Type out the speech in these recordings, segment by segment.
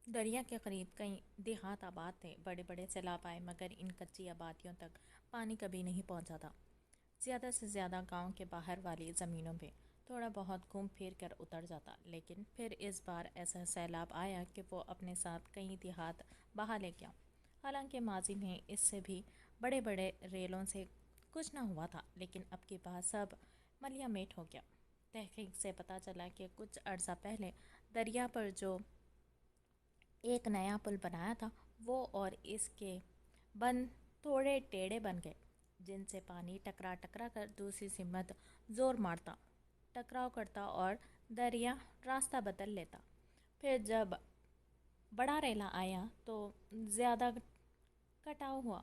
دریا کے قریب کئی دیہات آباد تھے۔ بڑے بڑے سیلاب آئے مگر ان کچی آبادیوں تک پانی کبھی نہیں پہنچا تھا۔ زیادہ سے زیادہ گاؤں کے باہر والی زمینوں میں تھوڑا بہت گھوم پھر کر اتر جاتا، لیکن پھر اس بار ایسا سیلاب آیا کہ وہ اپنے ساتھ کئی دیہات بہا لے گیا۔ حالانکہ ماضی میں اس سے بھی بڑے بڑے ریلوں سے کچھ نہ ہوا تھا، لیکن اب کی بات سب ملیا میٹ ہو گیا۔ تحقیق سے پتہ چلا کہ کچھ عرصہ پہلے دریا پر جو ایک نیا پل بنایا تھا، وہ اور اس کے بند تھوڑے ٹیڑھے بن گئے، جن سے پانی ٹکرا ٹکرا کر دوسری سمت زور مارتا، ٹکراؤ کرتا اور دریا راستہ بدل لیتا۔ پھر جب بڑا ریلا آیا تو زیادہ کٹاؤ ہوا،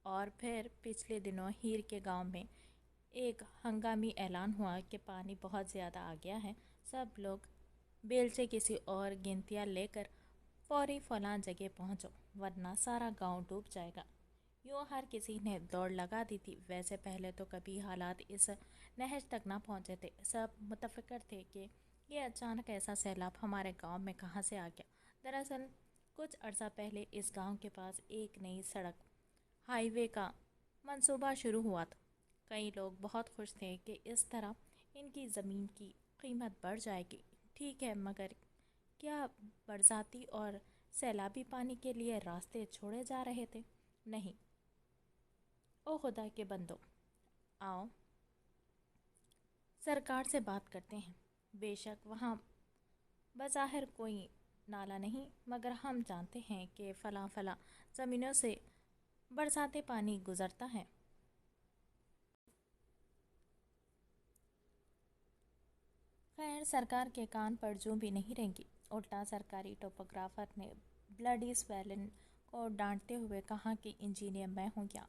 اور پھر پچھلے دنوں ہیر کے گاؤں میں ایک ہنگامی اعلان ہوا کہ پانی بہت زیادہ آ گیا ہے، سب لوگ بیلچے کسی اور گنتیاں لے کر فوری فلاں جگہ پہنچو ورنہ سارا گاؤں ڈوب جائے گا۔ یوں ہر کسی نے دوڑ لگا دی تھی۔ ویسے پہلے تو کبھی حالات اس نہج تک نہ پہنچے تھے۔ سب متفکر تھے کہ یہ اچانک ایسا سیلاب ہمارے گاؤں میں کہاں سے آ گیا۔ دراصل کچھ عرصہ پہلے اس گاؤں کے پاس ایک نئی سڑک ہائی وے کا منصوبہ شروع ہوا تھا۔ کئی لوگ بہت خوش تھے کہ اس طرح ان کی زمین کی قیمت بڑھ جائے گی۔ ٹھیک ہے، مگر کیا برساتی اور سیلابی پانی کے لیے راستے چھوڑے جا رہے تھے؟ نہیں۔ او خدا کے بندو، آؤ سرکار سے بات کرتے ہیں۔ بے شک وہاں بظاہر کوئی نالہ نہیں، مگر ہم جانتے ہیں کہ فلاں فلاں زمینوں سے برساتی پانی گزرتا ہے۔ خیر، سرکار کے کان پر جوں بھی نہیں رینگی۔ الٹا سرکاری ٹوپوگرافر نے بلڈی سویلن کو ڈانٹتے ہوئے کہا کہ انجینئر میں ہوں یا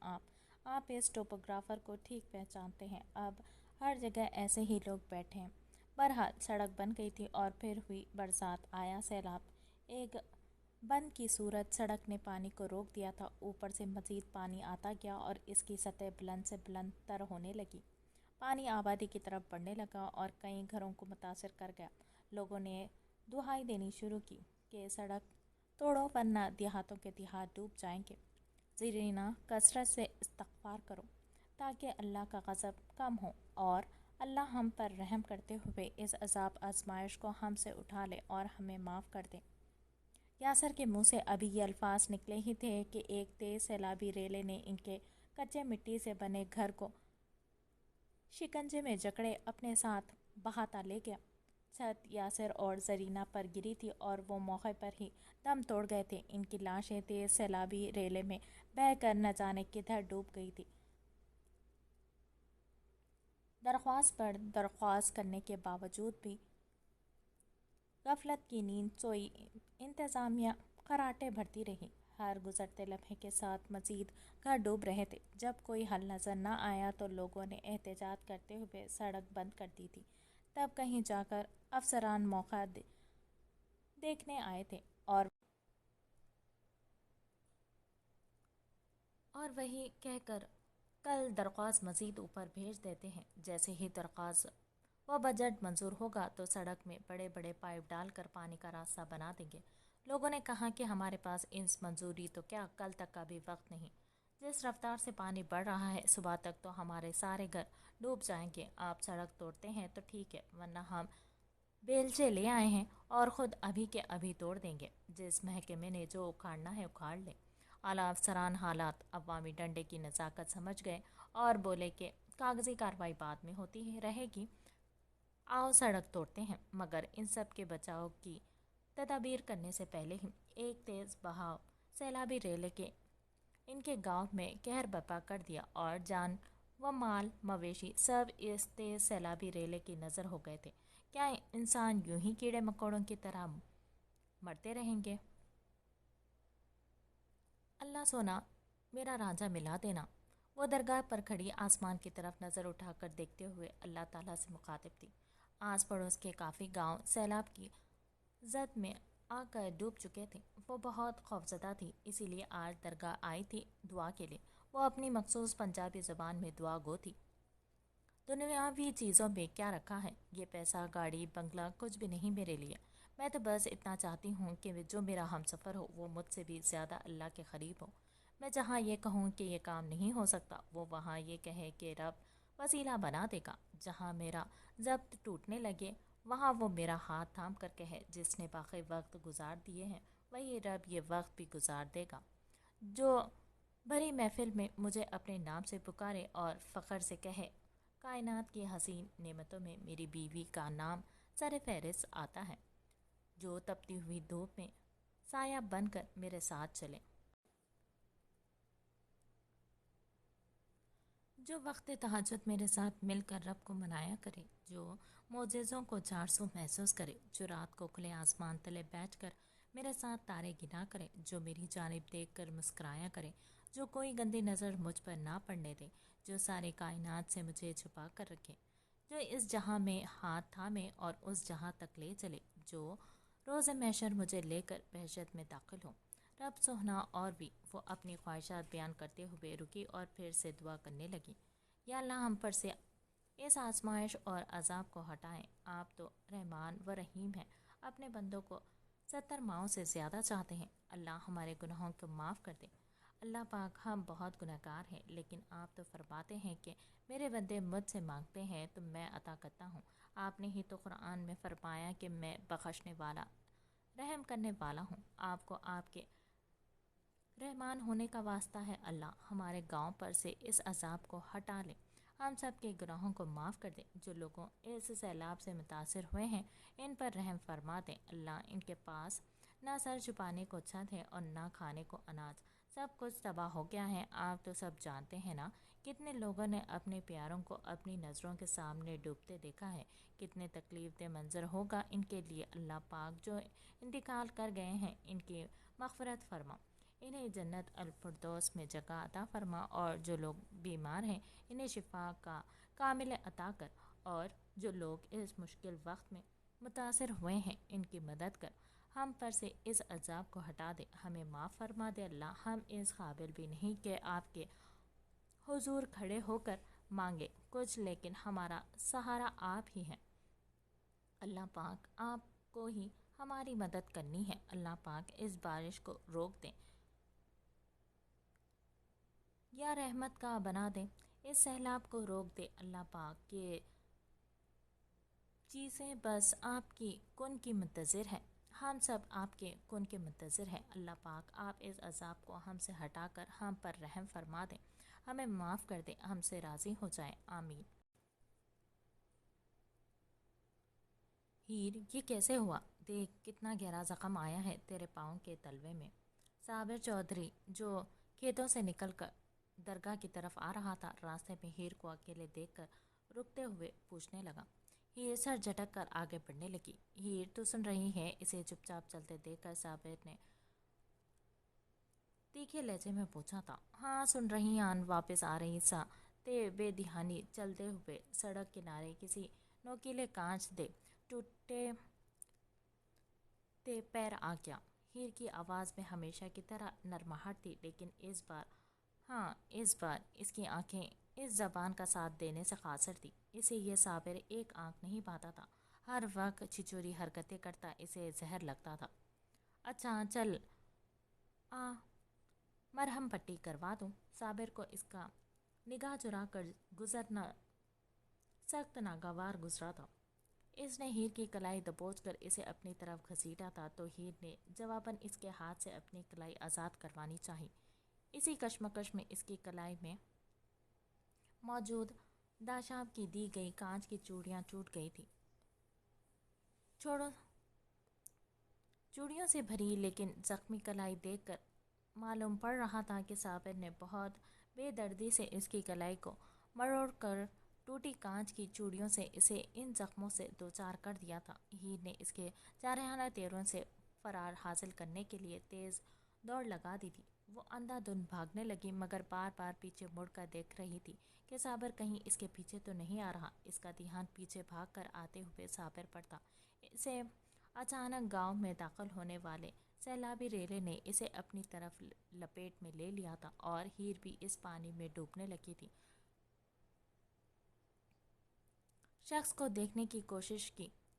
آپ اس ٹوپوگرافر کو ٹھیک پہچانتے ہیں۔ اب ہر جگہ ایسے ہی لوگ بیٹھے ہیں۔ بہرحال سڑک بن گئی تھی اور پھر ہوئی برسات، آیا سیلاب۔ ایک بند کی صورت سڑک نے پانی کو روک دیا تھا۔ اوپر سے مزید پانی آتا گیا اور اس کی سطح بلند سے بلند تر ہونے لگی۔ پانی آبادی کی طرف بڑھنے لگا اور کئی گھروں کو متاثر کر گیا۔ لوگوں نے دہائی دینی شروع کی کہ سڑک توڑو ورنہ دیہاتوں کے دیہات ڈوب جائیں گے۔ زیرینہ کثرت سے استغفار کرو تاکہ اللہ کا غضب کم ہو اور اللہ ہم پر رحم کرتے ہوئے اس عذاب آزمائش کو ہم سے اٹھا لے اور ہمیں معاف کر دے۔ یاسر کے منہ سے ابھی یہ الفاظ نکلے ہی تھے کہ ایک تیز سیلابی ریلے نے ان کے کچے مٹی سے بنے گھر کو شکنجے میں جکڑے اپنے ساتھ بہاتا لے گیا۔ چھت یاسر اور زرینہ پر گری تھی اور وہ موقع پر ہی دم توڑ گئے تھے۔ ان کی لاشیں تیز سیلابی ریلے میں بہہ کر نہ جانے کدھر ڈوب گئی تھی۔ درخواست پر درخواست کرنے کے باوجود بھی غفلت کی نیند سوئی انتظامیہ خراٹے بھرتی رہی۔ ہر گزرتے لمحے کے ساتھ مزید گھر ڈوب رہے تھے۔ جب کوئی حل نظر نہ آیا تو لوگوں نے احتجاج کرتے ہوئے سڑک بند کر دی تھی۔ تب کہیں جا کر افسران موقع دیکھنے آئے تھے اور وہی کہہ کر کل درخواست مزید اوپر بھیج دیتے ہیں۔ جیسے ہی درخواست و بجٹ منظور ہوگا تو سڑک میں بڑے بڑے پائپ ڈال کر پانی کا راستہ بنا دیں گے۔ لوگوں نے کہا کہ ہمارے پاس اس منظوری تو کیا، کل تک کا بھی وقت نہیں۔ جس رفتار سے پانی بڑھ رہا ہے، صبح تک تو ہمارے سارے گھر ڈوب جائیں گے۔ آپ سڑک توڑتے ہیں تو ٹھیک ہے، ورنہ ہم بیلچے لے آئے ہیں اور خود ابھی کے ابھی توڑ دیں گے۔ جس محکمے نے جو اکھاڑنا ہے اکھاڑ لے۔ اعلیٰ افسران حالات عوامی ڈنڈے کی نزاکت سمجھ گئے اور بولے کہ کاغذی کارروائی بعد میں ہوتی رہے گی، آؤ سڑک توڑتے ہیں۔ مگر ان سب کے بچاؤ کی تدابیر کرنے سے پہلے ہی ایک تیز بہاؤ سیلابی ریلے کے ان کے گاؤں میں قہر برپا کر دیا اور جان و مال مویشی سب اس تیز سیلابی ریلے کی نظر ہو گئے تھے۔ کیا انسان یوں ہی کیڑے مکوڑوں کی طرح مرتے رہیں گے؟ اللہ سونا میرا رانجھا ملا دینا۔ وہ درگاہ پر کھڑی آسمان کی طرف نظر اٹھا کر دیکھتے ہوئے اللہ تعالیٰ سے مخاطب تھی۔ آس پڑوس کے کافی گاؤں سیلاب کی زد میں آ کر ڈوب چکے تھے۔ وہ بہت خوفزدہ تھی، اسی لیے آج درگاہ آئی تھی دعا کے لیے۔ وہ اپنی مخصوص پنجابی زبان میں دعا گو تھی۔ دنیاوی چیزوں میں کیا رکھا ہے؟ یہ پیسہ، گاڑی، بنگلہ کچھ بھی نہیں میرے لیے۔ میں تو بس اتنا چاہتی ہوں کہ جو میرا ہم سفر ہو وہ مجھ سے بھی زیادہ اللہ کے قریب ہو۔ میں جہاں یہ کہوں کہ یہ کام نہیں ہو سکتا، وہ وہاں یہ کہے کہ رب وسیلہ بنا دے گا۔ جہاں میرا ضبط ٹوٹنے لگے وہاں وہ میرا ہاتھ تھام کر کہے جس نے باقی وقت گزار دیے ہیں وہی رب یہ وقت بھی گزار دے گا۔ جو بھری محفل میں مجھے اپنے نام سے پکارے اور فخر سے کہے۔ کائنات کی حسین نعمتوں میں میری بیوی کا نام سر فہرست آتا ہے، جو تپتی ہوئی دھوپ میں سایہ بن کر میرے ساتھ چلے، جو وقت تہجد میرے ساتھ مل کر رب کو منایا کرے، جو معجزوں کو 400 محسوس کرے، جو رات کو کھلے آسمان تلے بیٹھ کر میرے ساتھ تارے گنا کرے، جو میری جانب دیکھ کر مسکرایا کرے، جو کوئی گندی نظر مجھ پر نہ پڑنے دے، جو سارے کائنات سے مجھے چھپا کر رکھے، جو اس جہاں میں ہاتھ تھامے اور اس جہاں تک لے چلے، جو روز محشر مجھے لے کر بہشت میں داخل ہو۔ رب سوہنا اور بھی وہ اپنی خواہشات بیان کرتے ہوئے رکی اور پھر سے دعا کرنے لگی۔ یا اللہ ہم پر سے اس آزمائش اور عذاب کو ہٹائیں، آپ تو رحمان و رحیم ہیں، اپنے بندوں کو 70 ماؤں سے زیادہ چاہتے ہیں۔ اللہ ہمارے گناہوں کو معاف کر دے۔ اللہ پاک ہم بہت گناہگار ہیں، لیکن آپ تو فرماتے ہیں کہ میرے بندے مجھ سے مانگتے ہیں تو میں عطا کرتا ہوں۔ آپ نے ہی تو قرآن میں فرمایا کہ میں بخشنے والا رحم کرنے والا ہوں۔ آپ کو آپ کے رحمان ہونے کا واسطہ ہے، اللہ ہمارے گاؤں پر سے اس عذاب کو ہٹا لے، ہم سب کے گناہوں کو معاف کر دے۔ جو لوگوں اس سیلاب سے متاثر ہوئے ہیں ان پر رحم فرما دے۔ اللہ ان کے پاس نہ سر چھپانے کو چھت ہے اور نہ کھانے کو اناج، سب کچھ تباہ ہو گیا ہے۔ آپ تو سب جانتے ہیں نا، کتنے لوگوں نے اپنے پیاروں کو اپنی نظروں کے سامنے ڈوبتے دیکھا ہے، کتنے تکلیف دہ منظر ہوگا ان کے لیے۔ اللہ پاک جو انتقال کر گئے ہیں ان کی مغفرت فرما، انہیں جنت الفردوس میں جگہ عطا فرما، اور جو لوگ بیمار ہیں انہیں شفا کا کامل عطا کر، اور جو لوگ اس مشکل وقت میں متاثر ہوئے ہیں ان کی مدد کر، ہم پر سے اس عذاب کو ہٹا دے، ہمیں معاف فرما دے۔ اللہ ہم اس قابل بھی نہیں کہ آپ کے حضور کھڑے ہو کر مانگے کچھ، لیکن ہمارا سہارا آپ ہی ہیں۔ اللہ پاک آپ کو ہی ہماری مدد کرنی ہے۔ اللہ پاک اس بارش کو روک دیں یا رحمت کا بنا دیں، اس سیلاب کو روک دے۔ اللہ پاک یہ چیزیں بس آپ کی کن کی منتظر ہے، ہم سب آپ کے کن کے منتظر ہیں۔ اللہ پاک آپ اس عذاب کو ہم سے ہٹا کر ہم پر رحم فرما دیں، ہمیں معاف کر دیں، ہم سے راضی ہو جائیں، آمین۔ ہیر یہ کیسے ہوا؟ دیکھ کتنا گہرا زخم آیا ہے تیرے پاؤں کے تلوے میں۔ صابر چودھری جو کھیتوں سے نکل کر درگاہ کی طرف آ رہا تھا، راستے میں ہیر کو اکیلے دیکھ کر رکتے ہوئے پوچھنے لگا۔ ہیر سر جھٹک کر آگے بڑھنے لگی۔ ہیر تو سن رہی ہے؟ اسے چپ چاپ چلتے دیکھ کر صابر نے تیکھے لہجے میں پوچھا تھا۔ ہاں سن رہی آن، واپس آ رہی سا تے بے دھیانی چلتے ہوئے سڑک کنارے کسی نوکیلے کانچ دے ٹوٹے تے پیر آ گیا۔ ہیر کی آواز میں ہمیشہ کی طرح نرماہٹ تھی، لیکن اس بار اس کی آنکھیں اس زبان کا ساتھ دینے سے قاصر تھی۔ اسے یہ صابر ایک آنکھ نہیں پاتا تھا، ہر وقت چھچوری حرکتیں کرتا اسے زہر لگتا تھا۔ اچھا چل آ مرہم پٹی کروا دوں۔ صابر کو اس کا نگاہ چرا کر گزرنا سخت ناگوار گزرا تھا۔ اس نے ہیر کی کلائی دبوچ کر اسے اپنی طرف گھسیٹا تھا تو ہیر نے جواباً اس کے ہاتھ سے اپنی کلائی آزاد کروانی چاہی۔ اسی کشمکش میں اس کی کلائی میں موجود داشاب کی دی گئی کانچ کی چوڑیاں ٹوٹ گئی تھی، چوڑیوں سے بھری لیکن زخمی کلائی دیکھ کر معلوم پڑ رہا تھا کہ صابر نے بہت بے دردی سے اس کی کلائی کو مروڑ کر ٹوٹی کانچ کی چوڑیوں سے اسے ان زخموں سے دوچار کر دیا تھا۔ ہیر نے اس کے جارحانہ تیروں سے فرار حاصل کرنے کے لیے تیز دوڑ لگا دی تھی۔ وہ اندھا دھند بھاگنے لگی، مگر بار بار پیچھے مڑ کر دیکھ رہی تھی کہ صابر کہیں اس کے پیچھے تو نہیں آ رہا۔ اس کا دھیان پیچھے بھاگ کر آتے ہوئے صابر پر تھا۔ اسے اچانک گاؤں میں داخل ہونے والے سیلابی ریلے نے اسے اپنی طرف لپیٹ میں لے لیا تھا، اور ہیر بھی اس پانی میں ڈوبنے لگی تھی۔ شخص کو دیکھنے کی کوشش کی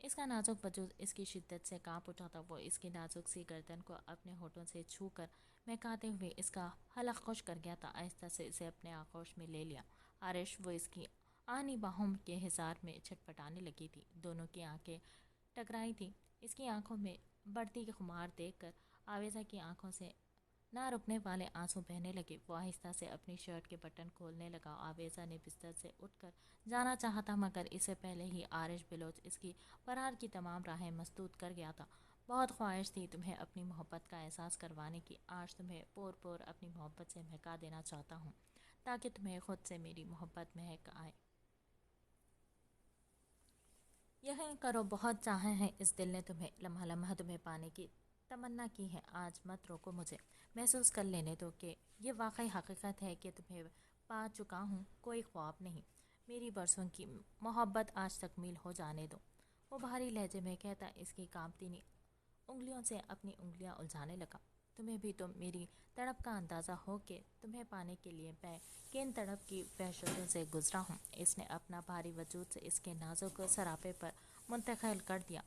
اس کا نازک وجود اس کی شدت سے کانپ اٹھا تھا۔ وہ اس کی نازک سی گردن کو اپنے ہونٹوں سے چھو کر مہکاتے ہوئے اس کا حلق خوش کر گیا تھا۔ آہستہ سے اسے اپنے آغوش میں لے لیا۔ عارش وہ اس کی آہنی باہوں کے حصار میں چھٹپٹانے لگی تھی۔ دونوں کی آنکھیں ٹکرائی تھی۔ اس کی آنکھوں میں بڑھتی خمار دیکھ کر آویزہ کی آنکھوں سے نہ رکنے والے آنسو بہنے لگے۔ وہ آہستہ سے اپنی شرٹ کے بٹن کھولنے لگا۔ آویزہ نے بستر سے اٹھ کر جانا چاہا تھا مگر اسے پہلے ہی عارش بلوچ اس کی فرار کی تمام راہیں مسدود کر گیا تھا۔ بہت خواہش تھی تمہیں اپنی محبت کا احساس کروانے کی۔ آج تمہیں پور پور اپنی محبت سے مہکا دینا چاہتا ہوں تاکہ تمہیں خود سے میری محبت مہک آئے۔ یقین کرو بہت چاہا ہے اس دل نے تمہیں، لمحہ لمحہ تمہیں پانے کی تمنا کی ہے۔ آج مت روکو مجھے، محسوس کر لینے دو کہ یہ واقعی حقیقت ہے کہ تمہیں پا چکا ہوں، کوئی خواب نہیں۔ میری برسوں کی محبت آج تکمیل ہو جانے دو۔ وہ بھاری لہجے میں کہتا اس کی کانپتی انگلیوں سے اپنی انگلیاں الجھانے لگا۔ تمہیں بھی تو میری تڑپ کا اندازہ ہو کہ تمہیں پانے کے لیے میں کن تڑپ کی وحشتوں سے گزرا ہوں۔ اس نے اپنا بھاری وجود سے اس کے نازک سراپے پر منتقل کر دیا۔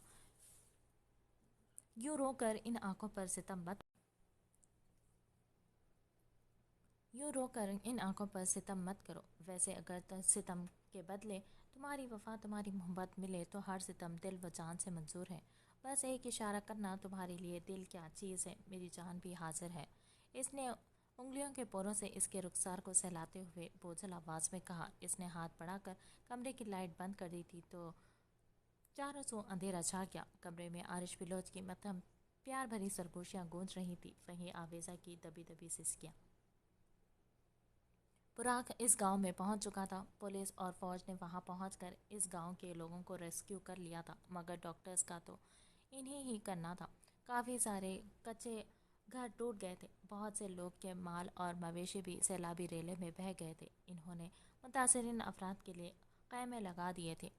یوں رو کر ان آنکھوں پر ستم مت کرو۔ ویسے اگر ستم کے بدلے تمہاری وفا، تمہاری محبت ملے تو ہر ستم دل و جان سے منظور ہے۔ بس ایک اشارہ کرنا، تمہارے لیے دل کیا چیز ہے، میری جان بھی حاضر ہے۔ اس نے انگلیوں کے پوروں سے اس کے رخسار کو سہلاتے ہوئے بوجھل آواز میں کہا۔ اس نے ہاتھ بڑھا کر کمرے کی لائٹ بند کر دی تھی تو چاروں سو اندھیرا چھا گیا۔ کمرے میں عارش بلوچ کی مدھم پیار بھری سرگوشیاں گونج رہی تھی، وہیں آویزہ کی دبی دبی سسکیاں۔ براق اس گاؤں میں پہنچ چکا تھا۔ پولیس اور فوج نے وہاں پہنچ کر اس گاؤں کے لوگوں کو ریسکیو کر لیا تھا مگر ڈاکٹرز کا تو انہیں ہی کرنا تھا۔ کافی سارے کچے گھر ٹوٹ گئے تھے، بہت سے لوگ کے مال اور مویشی بھی سیلابی ریلے میں بہہ گئے تھے۔ انہوں نے متاثرین افراد کے لیے خیمے لگا دیے تھے۔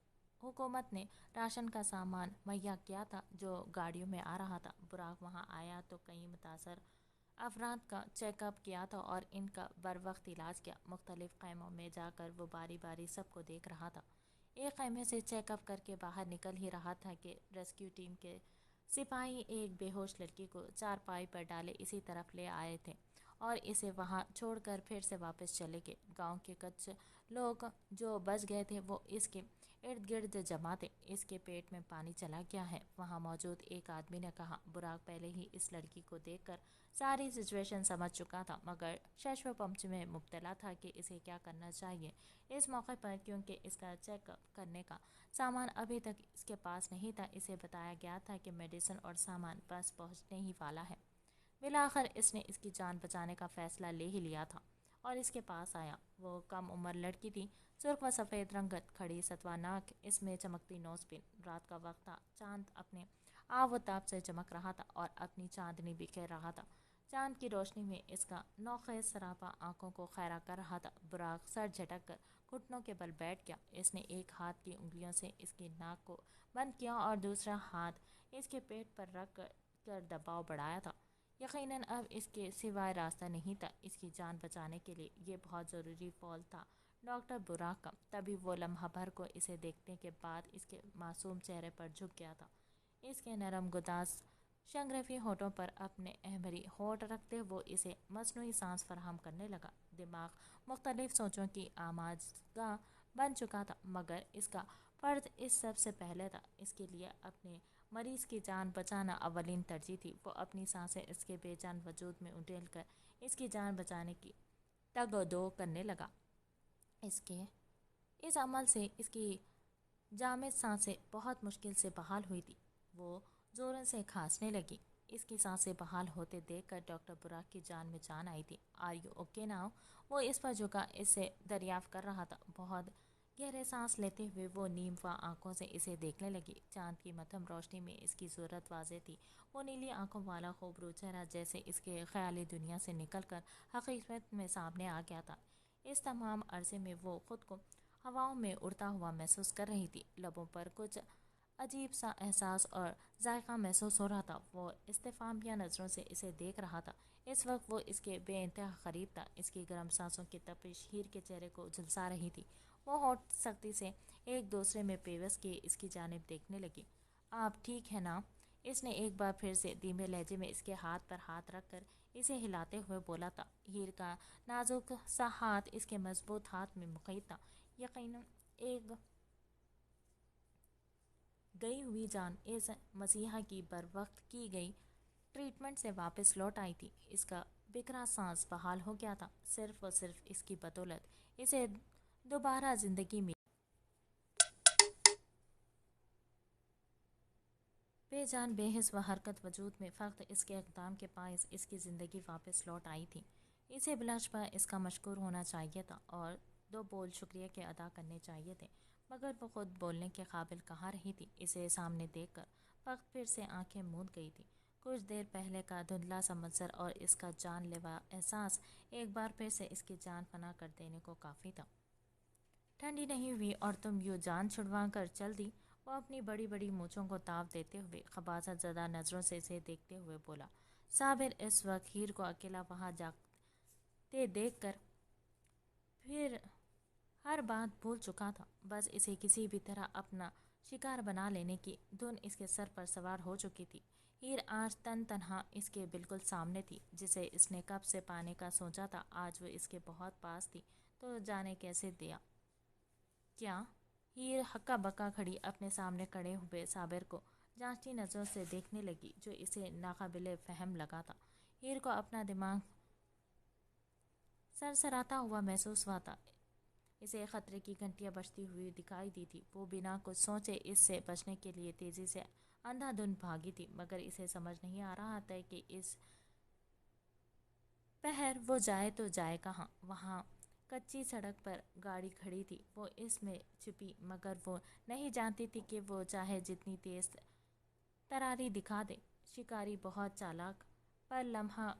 حکومت نے راشن کا سامان مہیا کیا تھا جو گاڑیوں میں آ رہا تھا۔ براق وہاں آیا تو کئی متاثر افراد کا چیک اپ کیا تھا اور ان کا بروقت علاج کیا۔ مختلف خیموں میں جا کر وہ باری باری سب کو دیکھ رہا تھا۔ ایک خیمے سے چیک اپ کر کے باہر نکل ہی رہا تھا کہ ریسکیو ٹیم کے سپاہی ایک بے ہوش لڑکی کو چارپائی پر ڈالے اسی طرف لے آئے تھے اور اسے وہاں چھوڑ کر پھر سے واپس چلے گئے۔ گاؤں کے کچھ لوگ جو بچ گئے تھے وہ اس کے ارد گرد جمع تھے۔ اس کے پیٹ میں پانی چلا گیا ہے، وہاں موجود ایک آدمی نے کہا۔ براق پہلے ہی اس لڑکی کو دیکھ کر ساری سچویشن سمجھ چکا تھا مگر شش و پنج میں مبتلا تھا کہ اسے کیا کرنا چاہیے اس موقع پر، کیونکہ اس کا چیک اپ کرنے کا سامان ابھی تک اس کے پاس نہیں تھا۔ اسے بتایا گیا تھا کہ میڈیسن اور سامان بس پہنچنے ہی والا ہے۔ بالآخر اس نے اس کی جان بچانے کا فیصلہ لے ہی لیا تھا اور اس کے پاس آیا۔ وہ کم عمر لڑکی تھی، سرخ و سفید رنگت، کھڑی ستواناک، اس میں چمکتی نوز پن۔ رات کا وقت تھا، چاند اپنے آب و تاب سے چمک رہا تھا اور اپنی چاندنی بکھیر رہا تھا۔ چاند کی روشنی میں اس کا نوخیز سراپا آنکھوں کو خیرہ کر رہا تھا۔ براق سر جھٹک کر گھٹنوں کے بل بیٹھ گیا۔ اس نے ایک ہاتھ کی انگلیوں سے اس کی ناک کو بند کیا اور دوسرا ہاتھ اس کے پیٹ پر رکھ کر دباؤ بڑھایا تھا۔ یقیناً اب اس کے سوائے راستہ نہیں تھا۔ اس کی جان بچانے کے لیے یہ بہت ضروری فعل تھا ڈاکٹر براق کا۔ تبھی وہ لمحہ بھر کو اسے دیکھنے کے بعد اس کے معصوم چہرے پر جھک گیا تھا۔ اس کے نرم گداز شنگریفی ہونٹوں پر اپنے احمری ہونٹ رکھتے وہ اسے مصنوعی سانس فراہم کرنے لگا۔ دماغ مختلف سوچوں کی آماجگاہ بن چکا تھا مگر اس کا فرض اس سب سے پہلے تھا۔ اس کے لیے اپنے مریض کی جان بچانا اولین ترجیح تھی۔ وہ اپنی سانسیں اس کے بے جان وجود میں اڈیل کر اس کی جان بچانے کی تگ و دو کرنے لگا۔ اس عمل سے اس کی جامد سانسیں بہت مشکل سے بحال ہوئی تھی۔ وہ زوروں سے کھانسنے لگی۔ اس کی سانسیں بحال ہوتے دیکھ کر ڈاکٹر براق کی جان میں جان آئی تھی۔ Are you okay now? وہ اس پر جھکا اس سے دریافت کر رہا تھا۔ بہت گہرے سانس لیتے ہوئے وہ نیم فاں آنکھوں سے اسے دیکھنے لگی۔ چاند کی مدھم روشنی میں اس کی صورت واضح تھی۔ وہ نیلی آنکھوں والا خوبرو چہرہ جیسے اس کے خیالی دنیا سے نکل کر حقیقت میں سامنے آ گیا تھا۔ اس تمام عرصے میں وہ خود کو ہواؤں میں اڑتا ہوا محسوس کر رہی تھی۔ لبوں پر کچھ عجیب سا احساس اور ذائقہ محسوس ہو رہا تھا۔ وہ استفہامیہ نظروں سے اسے دیکھ رہا تھا۔ اس وقت وہ اس کے بے انتہا قریب تھا۔ اس کی گرم سانسوں کی تپش ہیر کے چہرے کو جھلسا رہی تھی۔ وہ ہونٹ سختی سے ایک دوسرے میں پیوست کیے اس کی جانب دیکھنے لگی۔ آپ ٹھیک ہے نا؟ اس نے ایک بار پھر سے دھیمے لہجے میں اس کے ہاتھ پر ہاتھ رکھ کر اسے ہلاتے ہوئے بولا تھا۔ ہیر کا نازک سا ہاتھ اس کے مضبوط ہاتھ میں مقید تھا۔ یقیناً ایک گئی ہوئی جان اس مسیحا کی بر وقت کی گئی ٹریٹمنٹ سے واپس لوٹ آئی تھی۔ اس کا بکھرا سانس بحال ہو گیا تھا۔ صرف اور صرف اس کی بدولت اسے دوبارہ زندگی ملی۔ بے جان بے حس و حرکت وجود میں فقط اس کے اقدام کے باعث اس کی زندگی واپس لوٹ آئی تھی۔ اسے بلاشبہ اس کا مشکور ہونا چاہیے تھا اور دو بول شکریہ کے ادا کرنے چاہیے تھے، مگر وہ خود بولنے کے قابل کہاں رہی تھی۔ اسے سامنے دیکھ کر فقط پھر سے آنکھیں موند گئی تھی۔ کچھ دیر پہلے کا دھندلا سا منظر اور اس کا جان لیوا احساس ایک بار پھر سے اس کی جان فنا کر دینے کو کافی تھا۔ ٹھنڈی نہیں ہوئی اور تم یوں جان چھڑوا کر چل دی؟ وہ اپنی بڑی بڑی مونچھوں کو تاؤ دیتے ہوئے خباثت زدہ نظروں سے اسے دیکھتے ہوئے بولا۔ صابر اس وقت ہیر کو اکیلا وہاں جاتے دیکھ کر پھر ہر بات بھول چکا تھا۔ بس اسے کسی بھی طرح اپنا شکار بنا لینے کی دھن اس کے سر پر سوار ہو چکی تھی۔ ہیر آج تنہا اس کے بالکل سامنے تھی، جسے اس نے کب سے پانے کا سوچا تھا۔ آج وہ اس کے بہت پاس تھی تو جانے کیسے دیا۔ کیا؟ ہیر ہکا بکا کھڑی اپنے سامنے کھڑے ہوئے صابر کو جانچتی نظروں سے دیکھنے لگی، جو اسے ناقابل فہم لگا تھا۔ ہیر کو اپنا دماغ سرسراتا ہوا محسوس ہوا تھا۔ اسے خطرے کی گھنٹیاں بجتی ہوئی دکھائی دی تھی۔ وہ بنا کچھ سوچے اس سے بچنے کے لیے تیزی سے اندھا دھند بھاگی تھی، مگر اسے سمجھ نہیں آ رہا تھا کہ اس پہر وہ جائے تو جائے کہاں۔ وہاں کچی سڑک پر گاڑی کھڑی تھی، وہ اس میں چھپی، مگر وہ نہیں جانتی تھی کہ وہ چاہے جتنی تیز تراری دکھا دے، شکاری بہت چالاک پر لمحہ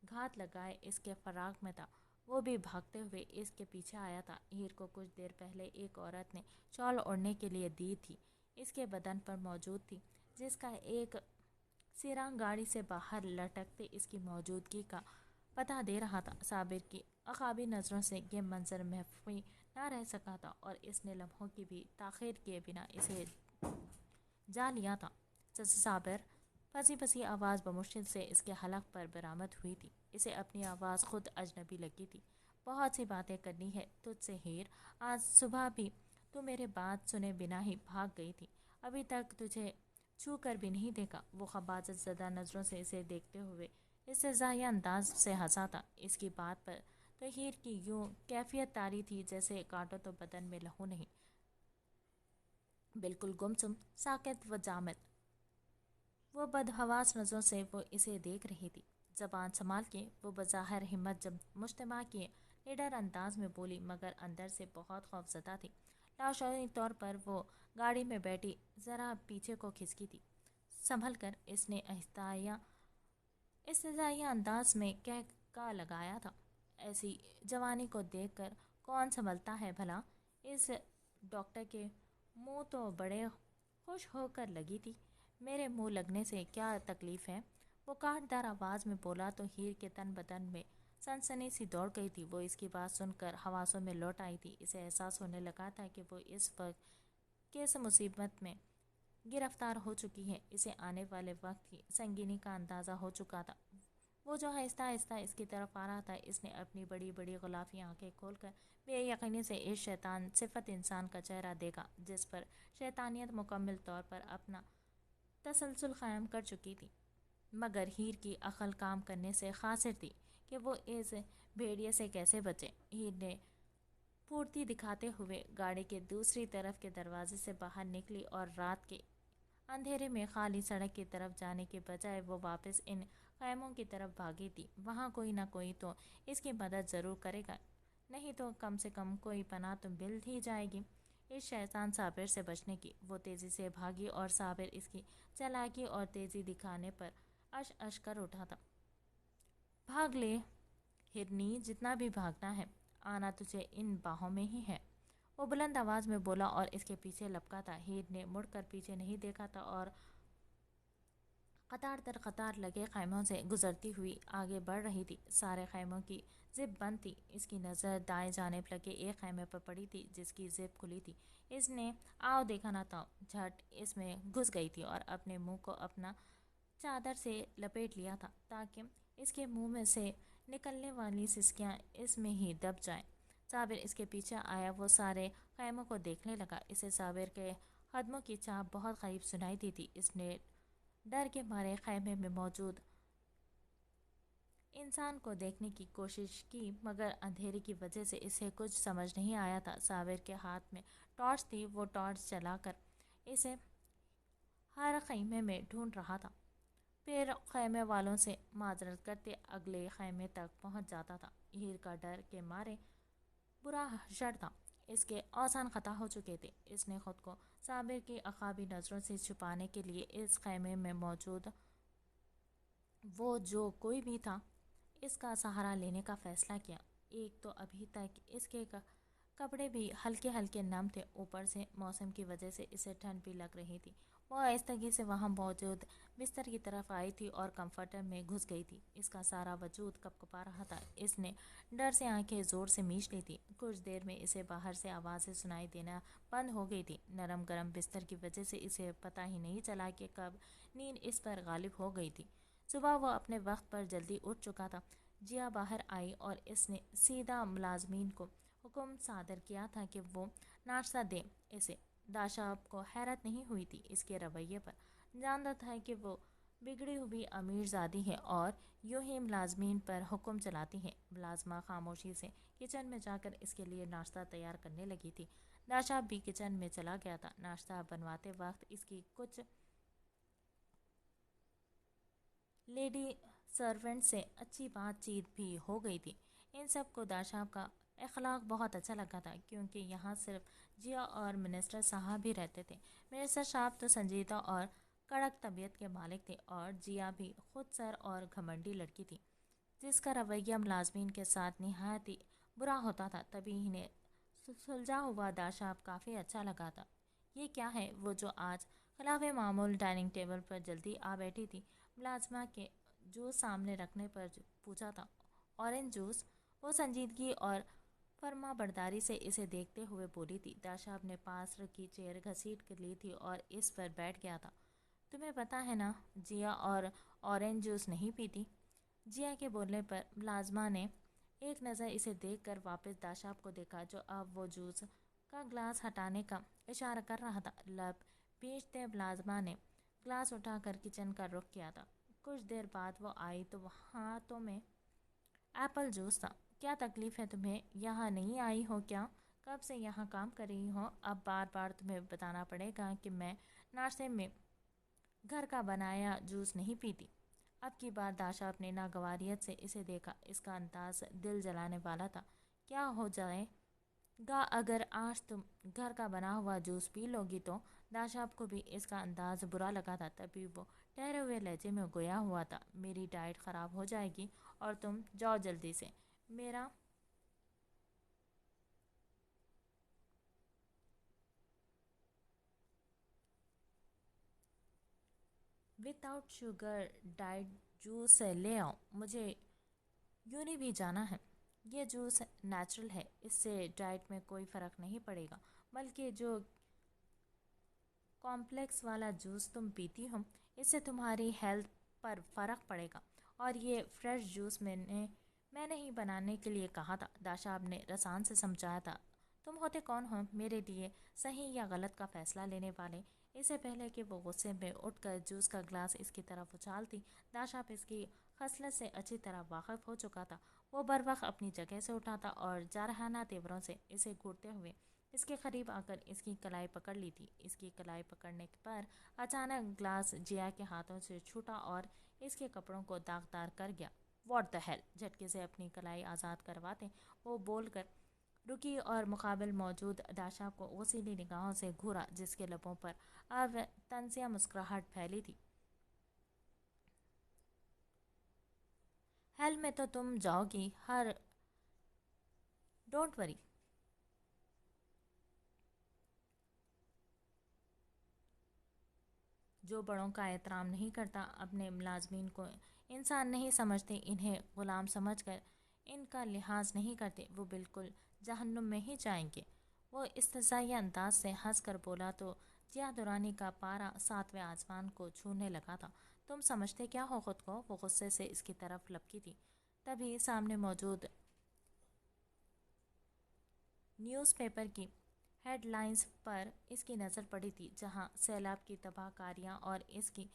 گھات لگائے اس کے فراق میں تھا۔ وہ بھی بھاگتے ہوئے اس کے پیچھے آیا تھا۔ ہیر کو کچھ دیر پہلے ایک عورت نے شال اوڑھنے کے لیے دی تھی، اس کے بدن پر موجود تھی، جس کا ایک سراں گاڑی سے باہر لٹکتے اس کی موجودگی کا پتہ دے رہا تھا۔ صابر کی عقابی نظروں سے یہ منظر مخفی نہ رہ سکا تھا اور اس نے لمحوں کی بھی تاخیر کیے بنا اسے جا لیا تھا۔ صابر! پھنسی پھنسی آواز بمشکل سے اس کے حلق پر برآمد ہوئی تھی۔ اسے اپنی آواز خود اجنبی لگی تھی۔ بہت سی باتیں کرنی ہے تجھ سے ہیر۔ آج صبح بھی تو میرے بات سنے بنا ہی بھاگ گئی تھی، ابھی تک تجھے چھو کر بھی نہیں دیکھا۔ وہ خباثت زدہ نظروں سے اسے دیکھتے ہوئے استہزائیہ انداز سے ہنسا تھا۔ اس کی بات پر تو ہیر کی یوں کیفیت طاری تھی جیسے کاٹو تو بدن میں لہو نہیں، بالکل گمسم، ساکت و جامد۔ وہ بدحواس نظروں سے وہ اسے دیکھ رہی تھی۔ زبان سنبھال کے وہ بظاہر ہمت مجتمع کیے نڈر انداز میں بولی، مگر اندر سے بہت خوفزدہ تھی۔ لاشعوری طور پر وہ گاڑی میں بیٹھی ذرا پیچھے کو کھسکی تھی۔ سنبھل کر، اس نے استہزائیہ انداز میں کہا لگایا تھا۔ ایسی جوانی کو دیکھ کر کون سنبھلتا ہے بھلا؟ اس ڈاکٹر کے منہ تو بڑے خوش ہو کر لگی تھی۔ میرے منہ لگنے سے کیا تکلیف ہے؟ وہ کاٹ دار آواز میں بولا تو ہیر کے تن بدن میں سنسنی سی دوڑ گئی تھی۔ وہ اس کی بات سن کر حواسوں میں لوٹ آئی تھی۔ اسے احساس ہونے لگا تھا کہ وہ اس وقت کس مصیبت میں گرفتار ہو چکی ہے۔ اسے آنے والے وقت کی سنگینی کا اندازہ ہو چکا تھا۔ وہ جو آہستہ آہستہ اس کی طرف آ رہا تھا، اس نے اپنی بڑی بڑی غلافی آنکھیں کھول کر بے یقینی سے اس شیطان صفت انسان کا چہرہ دیکھا، جس پر شیطانیت مکمل طور پر اپنا تسلسل قائم کر چکی تھی۔ مگر ہیر کی عقل کام کرنے سے قاصر تھی کہ وہ اس بھیڑیے سے کیسے بچے۔ ہیر نے پھرتی دکھاتے ہوئے گاڑی کے دوسری طرف کے دروازے سے باہر نکلی اور رات کے اندھیرے میں خالی سڑک کی طرف جانے کے بجائے وہ واپس ان خیموں کی طرف بھاگی تھی۔ وہاں کوئی نہ کوئی تو اس کی مدد ضرور کرے گا، نہیں تو کم سے کم کوئی پناہ تو مل ہی جائے گی اس شیطان صابر سے بچنے کی۔ وہ تیزی سے بھاگی اور صابر اس کی چالاکی اور تیزی دکھانے پر اش اش کر اٹھا تھا۔ بھاگ لے ہرنی، جتنا بھی بھاگنا ہے، آنا تجھے ان باہوں میں ہی ہے، وہ بلند آواز میں بولا اور اس کے پیچھے لپکا تھا۔ ہیر نے مڑ کر پیچھے نہیں دیکھا تھا اور قطار در قطار لگے خیموں سے گزرتی ہوئی آگے بڑھ رہی تھی۔ سارے خیموں کی زپ بند تھی۔ اس کی نظر دائیں جانب لگے ایک خیمے پر پڑی تھی جس کی زپ کھلی تھی۔ اس نے آؤ دیکھا نہ تھا، جھٹ اس میں گھس گئی تھی اور اپنے منہ کو اپنا چادر سے لپیٹ لیا تھا تاکہ اس کے منہ میں سے نکلنے والی سسکیاں اس میں ہی دب جائیں۔ صابر اس کے پیچھے آیا، وہ سارے خیموں کو دیکھنے لگا۔ اسے صابر کے قدموں کی چاپ بہت قریب سنائی دی تھی۔ اس نے ڈر کے مارے خیمے میں موجود انسان کو دیکھنے کی کوشش کی، مگر اندھیرے کی وجہ سے اسے کچھ سمجھ نہیں آیا تھا۔ صابر کے ہاتھ میں ٹارچ تھی، وہ ٹارچ چلا کر اسے ہر خیمے میں ڈھونڈ رہا تھا، پھر خیمے والوں سے معذرت کرتے اگلے خیمے تک پہنچ جاتا تھا۔ ہیر کا ڈر کے مارے برا حشر تھا، اس کے اوزان خطا ہو چکے تھے۔ اس نے خود کو صابر کی عقابی نظروں سے چھپانے کے لیے اس خیمے میں موجود وہ جو کوئی بھی تھا اس کا سہارا لینے کا فیصلہ کیا۔ ایک تو ابھی تک اس کے کپڑے بھی ہلکے ہلکے نم تھے، اوپر سے موسم کی وجہ سے اسے ٹھنڈ بھی لگ رہی تھی۔ وہ آہستگی سے وہاں موجود بستر کی طرف آئی تھی اور کمفرٹر میں گھس گئی تھی۔ اس کا سارا وجود کپکپا رہا تھا۔ اس نے ڈر سے آنکھیں زور سے میچ لی تھی۔ کچھ دیر میں اسے باہر سے آوازیں سنائی دینا بند ہو گئی تھی۔ نرم گرم بستر کی وجہ سے اسے پتہ ہی نہیں چلا کہ کب نیند اس پر غالب ہو گئی تھی۔ صبح وہ اپنے وقت پر جلدی اٹھ چکا تھا۔ جیا باہر آئی اور اس نے سیدھا ملازمین کو حکم صادر کیا تھا کہ وہ ناشتہ دیں اسے۔ داشاب کو حیرت نہیں ہوئی تھی اس کے رویے پر، جانتا تھا کہ وہ بگڑی ہوئی امیر زادی ہے اور یوں ہی ملازمین پر حکم چلاتی ہے۔ ملازمہ خاموشی سے کچن میں جا کر اس کے لیے ناشتہ تیار کرنے لگی تھی۔ داشاب بھی کچن میں چلا گیا تھا۔ ناشتہ بنواتے وقت اس کی کچھ لیڈی سرونٹ سے اچھی بات چیت بھی ہو گئی تھی۔ ان سب کو داشاب کا اخلاق بہت اچھا لگا تھا، کیونکہ یہاں صرف جیا اور منسٹر صاحب ہی رہتے تھے۔ منسٹر صاحب تو سنجیدہ اور کڑک طبیعت کے مالک تھے، اور جیا بھی خود سر اور گھمنڈی لڑکی تھی جس کا رویہ ملازمین کے ساتھ نہایت ہی برا ہوتا تھا۔ تبھی انہیں سلجھا ہوا داشاب کافی اچھا لگا تھا۔ یہ کیا ہے؟ وہ جو آج خلاف معمول ڈائننگ ٹیبل پر جلدی آ بیٹھی تھی، ملازمہ کے جوس سامنے رکھنے پر پوچھا تھا۔ Orange juice? وہ سنجیدگی اور فرما برداری سے اسے دیکھتے ہوئے بولی تھی۔ داشاب نے پاس رکھی چیئر گھسیٹ لی تھی اور اس پر بیٹھ گیا تھا۔ تمہیں پتہ ہے نا، جیا اور اورنج جوس نہیں پیتی۔ جیا کے بولنے پر ملازمہ نے ایک نظر اسے دیکھ کر واپس داشاب کو دیکھا، جو اب وہ جوس کا گلاس ہٹانے کا اشارہ کر رہا تھا۔ لب بھینچتے ملازمہ نے گلاس اٹھا کر کچن کا رخ کیا تھا۔ کچھ دیر بعد وہ آئی تو ہاتھوں میں ایپل جوس تھا۔ کیا تکلیف ہے تمہیں؟ یہاں نہیں آئی ہو کیا؟ کب سے یہاں کام کر رہی ہو؟ اب بار بار تمہیں بتانا پڑے گا کہ میں ناشتے میں گھر کا بنایا جوس نہیں پیتی۔ اب کی بار داشاب نے ناگواریت سے اسے دیکھا۔ اس کا انداز دل جلانے والا تھا۔ کیا ہو جائے گا اگر آج تم گھر کا بنا ہوا جوس پی لوگی تو؟ داشاب کو بھی اس کا انداز برا لگا تھا، تبھی وہ ٹھہرے ہوئے لہجے میں گویا ہوا تھا۔ میری ڈائٹ خراب ہو جائے گی اور تم جاؤ جلدی سے۔ میرا with out sugar diet juice لے آؤ، مجھے یونی بھی جانا ہے۔ یہ جوس نیچرل ہے، اس سے ڈائٹ میں کوئی فرق نہیں پڑے گا، بلکہ جو کمپلیکس والا جوس تم پیتی ہو اس سے تمہاری ہیلتھ پر فرق پڑے گا۔ اور یہ فریش جوس میں نے ہی بنانے کے لیے کہا تھا، داشاب نے رسان سے سمجھایا تھا۔ تم ہوتے کون ہو میرے لیے صحیح یا غلط کا فیصلہ لینے والے؟ اس سے پہلے کہ وہ غصے میں اٹھ کر جوس کا گلاس اس کی طرف اچھالتی، داشاب اس کی خصلت سے اچھی طرح واقف ہو چکا تھا۔ وہ بروقت اپنی جگہ سے اٹھا تھا اور جارحانہ تیوروں سے اسے گھورتے ہوئے اس کے قریب آ کر اس کی کلائی پکڑ لی تھی۔ اس کی کلائی پکڑنے پر اچانک گلاس جیا کے ہاتھوں سے چھوٹا اور اس کے کپڑوں کو داغدار کر گیا۔ What the hell! جھٹکے سے اپنی کلائی آزاد کرواتے وہ بول کر رکی اور مقابل موجود داشاب کو غصیلی نگاہوں سے گھورا، جس کے لبوں پر اب طنزیہ مسکراہٹ پھیلی تھی۔ ہیل میں تو تم جاؤ گی، ڈونٹ وری۔ جو بڑوں کا احترام نہیں کرتا، اپنے ملازمین کو انسان نہیں سمجھتے، انہیں غلام سمجھ کر ان کا لحاظ نہیں کرتے، وہ بالکل جہنم میں ہی جائیں گے۔ وہ استحصائی انداز سے ہنس کر بولا تو ضیاء درانی کا پارا 7ویں آسمان کو چھونے لگا تھا۔ تم سمجھتے کیا ہو خود کو؟ وہ غصے سے اس کی طرف لپکی تھی۔ تبھی سامنے موجود نیوز پیپر کی ہیڈ لائنز پر اس کی نظر پڑی تھی، جہاں سیلاب کی تباہ کاریاں اور اس کی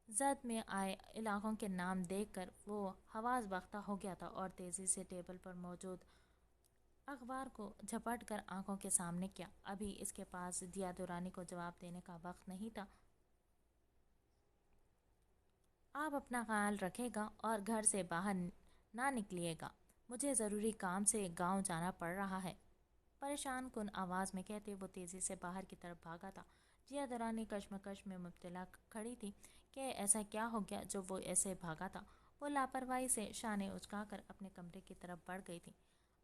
زد میں آئے علاقوں کے نام دیکھ کر وہ حواس باختہ ہو گیا تھا اور تیزی سے ٹیبل پر موجود اخبار کو جھپٹ کر آنکھوں کے سامنے کیا۔ ابھی اس کے پاس ضیاء درانی کو جواب دینے کا وقت نہیں تھا۔ آپ اپنا خیال رکھے گا اور گھر سے باہر نہ نکلیے گا، مجھے ضروری کام سے گاؤں جانا پڑ رہا ہے، پریشان کن آواز میں کہتے وہ تیزی سے باہر کی طرف بھاگا تھا۔ ضیاء درانی کشمکش میں مبتلا کھڑی تھی کہ ایسا کیا ہو گیا جو وہ ایسے بھاگا تھا۔ وہ لاپرواہی سے شانے اچکا کر اپنے کمرے کی طرف بڑھ گئی تھی۔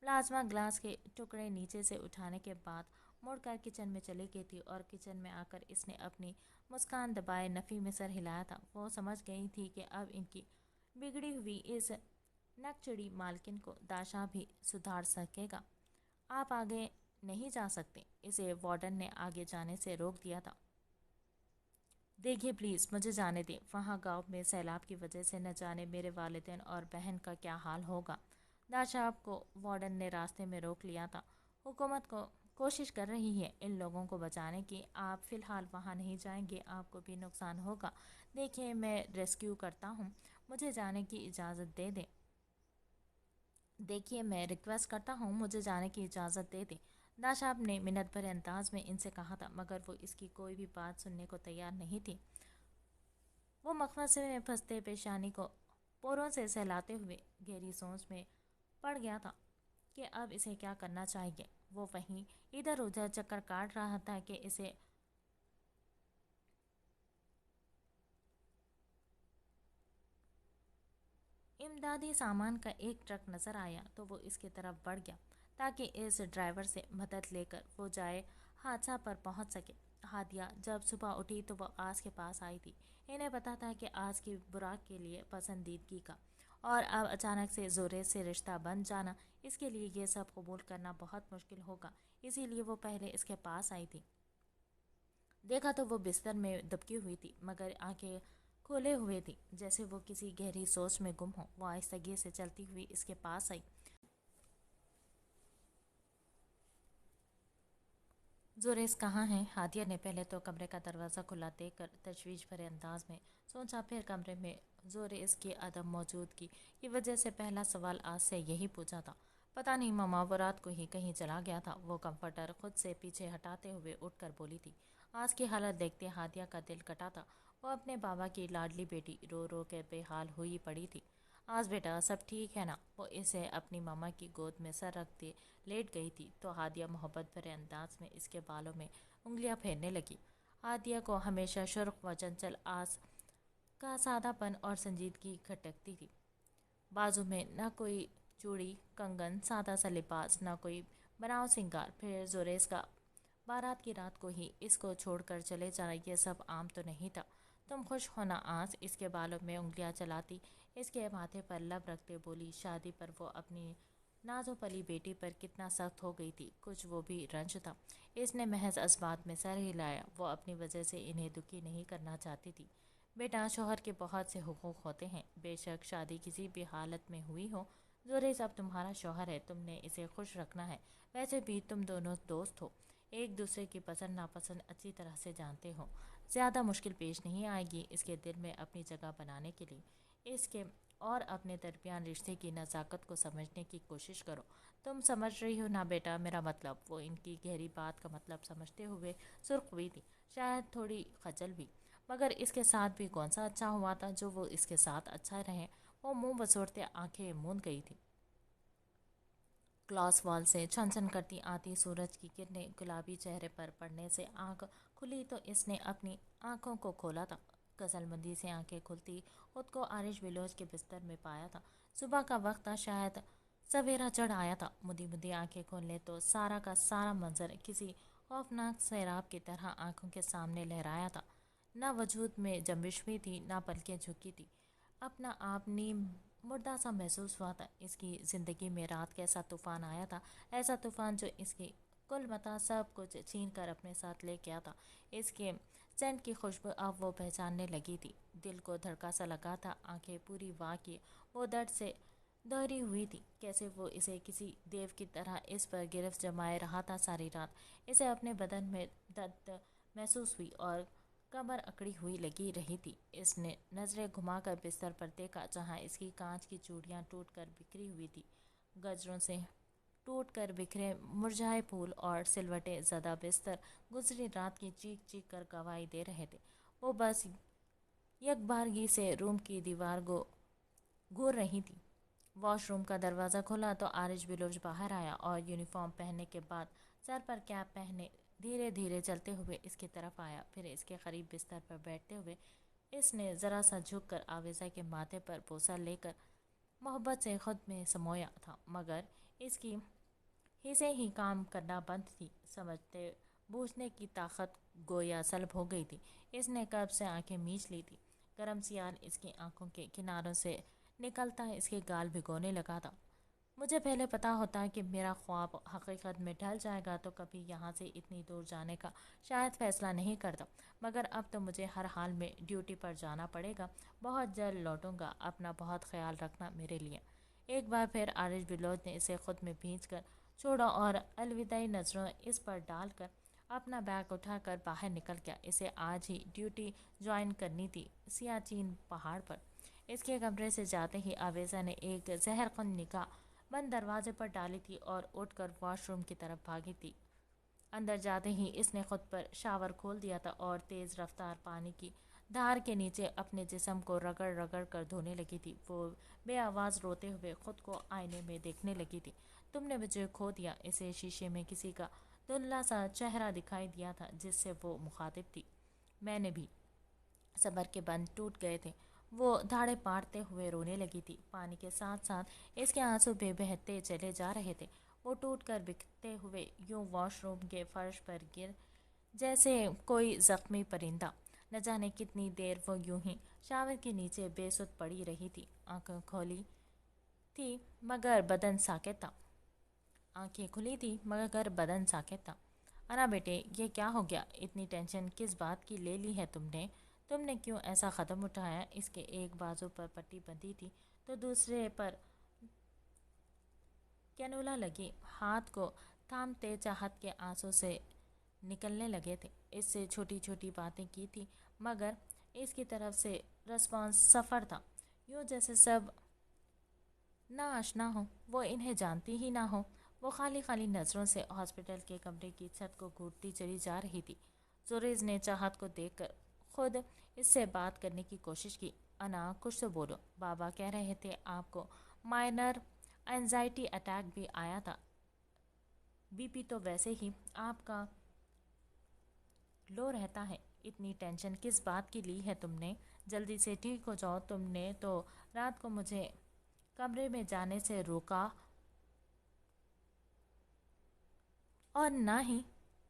ملازمہ گلاس کے ٹکڑے نیچے سے اٹھانے کے بعد مڑ کر کچن میں چلی گئی تھی اور کچن میں آ کر اس نے اپنی مسکان دبائے نفی میں سر ہلایا تھا۔ وہ سمجھ گئی تھی کہ اب ان کی بگڑی ہوئی اس نک چڑی مالکن کو داشا بھی سدھار سکے گا۔ آپ آگے نہیں جا سکتے، اسے وارڈن نے آگے جانے سے روک دیا تھا۔ دیکھیے پلیز مجھے جانے دیں، وہاں گاؤں میں سیلاب کی وجہ سے نہ جانے میرے والدین اور بہن کا کیا حال ہوگا۔ داشا کو وارڈن نے راستے میں روک لیا تھا۔ حکومت کو کوشش کر رہی ہے ان لوگوں کو بچانے کی، آپ فی الحال وہاں نہیں جائیں گے، آپ کو بھی نقصان ہوگا۔ دیکھیے میں ریسکیو کرتا ہوں، مجھے جانے کی اجازت دے دیں۔ دیکھیے میں ریکویسٹ کرتا ہوں، مجھے جانے کی اجازت دے دیں، داشاب نے منت بھرے انداز میں ان سے کہا تھا، مگر وہ اس کی کوئی بھی بات سننے کو تیار نہیں تھی۔ وہ مخمصے میں پھنستے پیشانی کو پوروں سے سہلاتے ہوئے گہری سوچ میں پڑ گیا تھا کہ اب اسے کیا کرنا چاہیے۔ وہ وہیں ادھر ادھر چکر کاٹ رہا تھا کہ اسے امدادی سامان کا ایک ٹرک نظر آیا تو وہ اس کی طرف بڑھ گیا تاکہ اس ڈرائیور سے مدد لے کر وہ جائے حادثہ پر پہنچ سکے۔ ہادیہ جب صبح اٹھی تو وہ آس کے پاس آئی تھی۔ انہیں پتا تھا کہ آس کی براق کے لیے پسندیدگی کا اور اب اچانک سے زورے سے رشتہ بن جانا، اس کے لیے یہ سب قبول کرنا بہت مشکل ہوگا، اسی لیے وہ پہلے اس کے پاس آئی تھی۔ دیکھا تو وہ بستر میں دبکی ہوئی تھی مگر آنکھیں کھولے ہوئے تھی، جیسے وہ کسی گہری سوچ میں گم ہو۔ وہ آہستگی سے چلتی ہوئی اس کے پاس آئی۔ زوریس کہاں ہیں؟ ہادیہ نے پہلے تو کمرے کا دروازہ کھلا دیکھ کر تشویش بھرے انداز میں سوچا، پھر کمرے میں زوریس کی عدم موجودگی کی وجہ سے پہلا سوال آج سے یہی پوچھا تھا۔ پتہ نہیں ماما، وہ رات کو ہی کہیں چلا گیا تھا۔ وہ کمفرٹر خود سے پیچھے ہٹاتے ہوئے اٹھ کر بولی تھی۔ آج کی حالت دیکھتے ہادیہ کا دل کٹا تھا۔ وہ اپنے بابا کی لاڈلی بیٹی رو رو کے بے حال ہوئی پڑی تھی۔ آج بیٹا سب ٹھیک ہے نا؟ وہ اسے اپنی ماما کی گود میں سر رکھتے لیٹ گئی تھی تو ہادیہ محبت بھرے انداز میں اس کے بالوں میں انگلیاں پھیرنے لگی۔ ہادیہ کو ہمیشہ شرخ و چنچل آس کا سادہ پن اور سنجیدگی کھٹکتی تھی۔ بازو میں نہ کوئی چوڑی کنگن، سادہ سا لباس، نہ کوئی بناؤ سنگار۔ پھر زوریس کا بارات کی رات کو ہی اس کو چھوڑ کر چلے جانا یہ سب عام تو نہیں تھا۔ تم خوش ہونا آس؟ اس کے بالوں میں انگلیاں چلاتی اس کے ماتھے پر لب رکھتے بولی۔ شادی پر وہ اپنی نازو پلی بیٹی پر کتنا سخت ہو گئی تھی، کچھ وہ بھی رنج تھا۔ اس نے محض اس بات میں سر ہلایا، وہ اپنی وجہ سے انہیں دکھی نہیں کرنا چاہتی تھی۔ بیٹا شوہر کے بہت سے حقوق ہوتے ہیں، بے شک شادی کسی بھی حالت میں ہوئی ہو۔ زوریس اب تمہارا شوہر ہے، تم نے اسے خوش رکھنا ہے۔ ویسے بھی تم دونوں دوست ہو، ایک دوسرے کی پسند ناپسند اچھی طرح سے جانتے ہو، زیادہ مشکل پیش نہیں آئے گی اس کے دل میں اپنی جگہ بنانے کے لیے۔ اس کے اور اپنے درمیان رشتے کی نزاکت کو سمجھنے کی کوشش کرو۔ تم سمجھ رہی ہو نا بیٹا میرا مطلب؟ وہ ان کی گہری بات کا مطلب سمجھتے ہوئے سرخ ہوئی تھی، شاید تھوڑی خجل بھی، مگر اس کے ساتھ بھی کون سا اچھا ہوا تھا جو وہ اس کے ساتھ اچھا رہے؟ وہ منہ بسوڑتے آنکھیں موند گئی تھی۔ کلاس وال سے چھن چھن کرتی آتی سورج کی کرنیں گلابی چہرے پر پڑنے سے آنکھ کھلی تو اس نے اپنی آنکھوں کو کھولا تھا۔ غسل مندی سے آنکھیں کھلتی خود کو آرش بلوچ کے بستر میں پایا تھا۔ صبح کا وقت تھا، شاید سویرا چڑھ آیا تھا۔ مدی مدی آنکھیں کھولنے تو سارا کا سارا منظر کسی خوفناک سیراب کی طرح آنکھوں کے سامنے لہرایا تھا۔ نہ وجود میں جنبش بھی تھی، نہ پلکیں جھکی تھی۔ اپنا آپ نیم مردہ سا محسوس ہوا تھا۔ اس کی زندگی میں رات کیسا طوفان آیا تھا، ایسا طوفان جو اس کی کل متاع سب کچھ چھین کر اپنے ساتھ لے گیا تھا۔ اس کے سینٹ کی خوشبو اب وہ پہچاننے لگی تھی۔ دل کو دھڑکا سا لگا تھا، آنکھیں پوری واہ کی وہ درد سے دوہری ہوئی تھی۔ کیسے وہ اسے کسی دیو کی طرح اس پر گرفت جمائے رہا تھا ساری رات۔ اسے اپنے بدن میں درد محسوس ہوئی اور کمر اکڑی ہوئی لگی رہی تھی۔ اس نے نظریں گھما کر بستر پر دیکھا، جہاں اس کی کانچ کی چوڑیاں ٹوٹ کر بکھری ہوئی تھی۔ گجروں سے ٹوٹ کر بکھرے مرجھائے پھول اور سلوٹے زدہ بستر گزری رات کی چیخ چیخ کر گواہی دے رہے تھے۔ وہ بس یک بارگی سے روم کی دیوار کو گھور رہی تھی۔ واش روم کا دروازہ کھلا تو آرش بلوچ باہر آیا اور یونیفارم پہننے کے بعد سر پر کیپ پہنے دھیرے دھیرے چلتے ہوئے اس کی طرف آیا۔ پھر اس کے قریب بستر پر بیٹھتے ہوئے اس نے ذرا سا جھک کر آویزہ کے ماتھے پر بوسہ لے کر محبت سے خود میں سمویا تھا، مگر اس کی حصے ہی کام کرنا بند تھی۔ سمجھتے بوجھنے کی طاقت گویا سلب ہو گئی تھی۔ اس نے کب سے آنکھیں میچ لی تھی۔ گرم سیال اس کی آنکھوں کے کناروں سے نکلتا اس کے گال بھگونے لگا تھا۔ مجھے پہلے پتا ہوتا کہ میرا خواب حقیقت میں ڈھل جائے گا تو کبھی یہاں سے اتنی دور جانے کا شاید فیصلہ نہیں کرتا، مگر اب تو مجھے ہر حال میں ڈیوٹی پر جانا پڑے گا۔ بہت جلد لوٹوں گا، اپنا بہت خیال رکھنا میرے لیے۔ ایک بار پھر آرش بلوچ نے اسے خود میں بھینچ کر چھوڑا اور الوداعی نظروں اس پر ڈال کر اپنا بیگ اٹھا کر باہر نکل گیا۔ اسے آج ہی ڈیوٹی جوائن کرنی تھی سیاچین پہاڑ پر۔ اس کے کمرے سے جاتے ہی آویزہ نے ایک زہر خون نگاہ بند دروازے پر ڈالی تھی اور اٹھ کر واش روم کی طرف بھاگی تھی۔ اندر جاتے ہی اس نے خود پر شاور کھول دیا تھا اور تیز رفتار پانی کی دھار کے نیچے اپنے جسم کو رگڑ رگڑ کر دھونے لگی تھی۔ وہ بے آواز روتے ہوئے خود کو آئینے میں دیکھنے لگی تھی۔ تم نے مجھے کھو دیا۔ اسے شیشے میں کسی کا دھندلا سا چہرہ دکھائی دیا تھا جس سے وہ مخاطب تھی۔ میں نے بھی۔ صبر کے بند ٹوٹ گئے تھے۔ وہ دھاڑے پاڑتے ہوئے رونے لگی تھی۔ پانی کے ساتھ ساتھ اس کے آنسو بھی بہتے چلے جا رہے تھے۔ وہ ٹوٹ کر بکھرتے ہوئے یوں واش روم کے فرش پر گر جیسے کوئی زخمی پرندہ۔ نہ جانے کتنی دیر وہ یوں ہی شاور کے نیچے بے سد پڑی رہی تھی۔ آنکھیں کھولی تھی مگر بدن ساکت تھا۔ آنکھیں کھلی تھی مگر بدن ساکت تھا۔ انا بیٹے، یہ کیا ہو گیا؟ اتنی ٹینشن کس بات کی لے لی ہے تم نے؟ تم نے کیوں ایسا قدم اٹھایا؟ اس کے ایک بازو پر پٹی بندھی تھی تو دوسرے پر کینولا لگی۔ ہاتھ کو تھامتے چاہت کے آنسو سے نکلنے لگے تھے۔ اس سے چھوٹی چھوٹی باتیں کی تھی مگر اس کی طرف سے رسپانس صفر تھا، یوں جیسے سب نا آشنا ہو، وہ انہیں جانتی ہی نہ ہو۔ وہ خالی خالی نظروں سے ہاسپٹل کے کمرے کی چھت کو گھورتی چلی جا رہی تھی۔ زوریز نے چاہت کو دیکھ کر خود اس سے بات کرنے کی کوشش کی۔ انا، کچھ تو بولو۔ بابا کہہ رہے تھے آپ کو مائنر اینزائٹی اٹیک بھی آیا تھا۔ بی پی تو ویسے ہی آپ کا لو رہتا ہے۔ اتنی ٹینشن کس بات کی لی ہے تم نے؟ جلدی سے ٹھیک ہو جاؤ۔ تم نے تو رات کو مجھے کمرے میں جانے سے روکا اور نہ ہی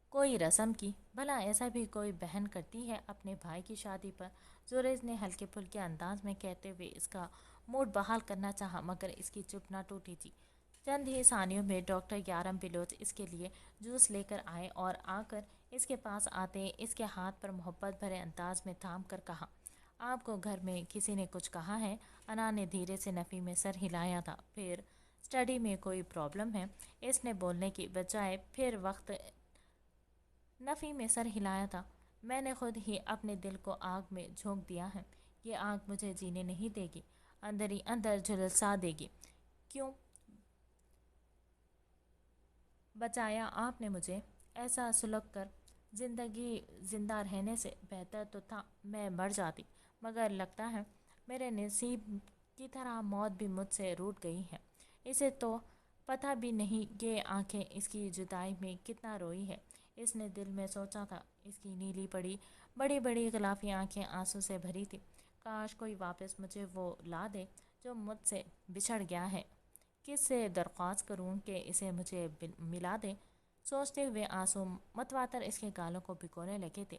کوئی رسم کی۔ بھلا ایسا بھی کوئی بہن کرتی ہے اپنے بھائی کی شادی پر؟ زوریز نے ہلکے پھلکے انداز میں کہتے ہوئے اس کا موڈ بحال کرنا چاہا مگر اس کی چپ نہ ٹوٹی تھی۔ چند ہی ثانیوں میں ڈاکٹر یارم بلوچ اس کے لیے جوس لے کر آئے اور آ کر اس کے پاس آتے اس کے ہاتھ پر محبت بھرے انداز میں تھام کر کہا، آپ کو گھر میں کسی نے کچھ کہا ہے؟ انا نے دھیرے سے نفی میں سر ہلایا تھا۔ پھر اسٹڈی میں کوئی پرابلم ہے؟ اس نے بولنے کی بجائے پھر وقت نفی میں سر ہلایا تھا۔ میں نے خود ہی اپنے دل کو آگ میں جھونک دیا ہے۔ یہ آگ مجھے جینے نہیں دے گی، اندر ہی اندر جھلسا دے گی۔ کیوں بچایا آپ نے مجھے؟ ایسا سلوک کر زندگی زندہ رہنے سے بہتر تو تھا میں مر جاتی، مگر لگتا ہے میرے نصیب کی طرح موت بھی مجھ سے روٹھ گئی ہے۔ اسے تو پتہ بھی نہیں یہ آنکھیں اس کی جدائی میں کتنا روئی ہے۔ اس نے دل میں سوچا تھا، اس کی نیلی پڑی بڑی بڑی غلافی آنکھیں آنسو سے بھری تھی۔ کاش کوئی واپس مجھے وہ لا دے جو مجھ سے بچھڑ گیا ہے۔ کس سے درخواست کروں کہ اسے مجھے ملا دے؟ سوچتے ہوئے آنسو متواتر اس کے گالوں کو بھگونے لگے تھے۔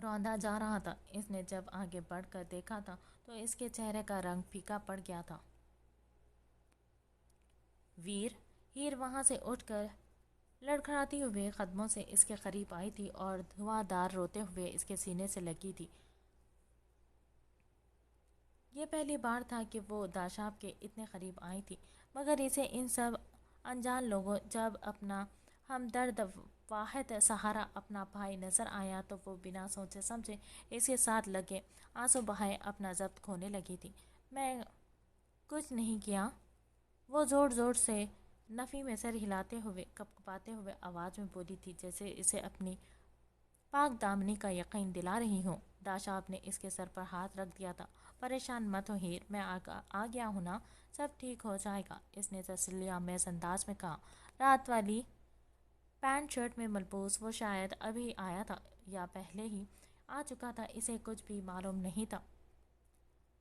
روندا جا رہا تھا۔ اس نے جب آگے بڑھ کر دیکھا تھا تو اس کے چہرے کا رنگ پھیکا پڑ گیا تھا۔ ویر، ہیر وہاں سے اٹھ کر لڑکھڑاتی ہوئے قدموں سے اس کے قریب آئی تھی اور دھواں دار روتے ہوئے اس کے سینے سے لگی تھی۔ یہ پہلی بار تھا کہ وہ داشاب کے اتنے قریب آئی تھی، مگر اسے ان سب انجان لوگوں جب اپنا ہمدرد واحد سہارا اپنا بھائی نظر آیا تو وہ بنا سوچے سمجھے اس کے ساتھ لگے آنسو بہائے اپنا ضبط کھونے لگی تھی۔ میں کچھ نہیں کیا، وہ زور زور سے نفی میں سر ہلاتے ہوئے کپکپاتے ہوئے آواز میں بولی تھی، جیسے اسے اپنی پاک دامنی کا یقین دلا رہی ہوں۔ داشاب نے اس کے سر پر ہاتھ رکھ دیا تھا۔ پریشان مت ہو ہیر، میں آ گیا ہوں نا، سب ٹھیک ہو جائے گا، اس نے تسلی آمیز انداز میں کہا۔ رات والی پینٹ شرٹ میں ملبوس وہ شاید ابھی آیا تھا یا پہلے ہی آ چکا تھا، اسے کچھ بھی معلوم نہیں تھا۔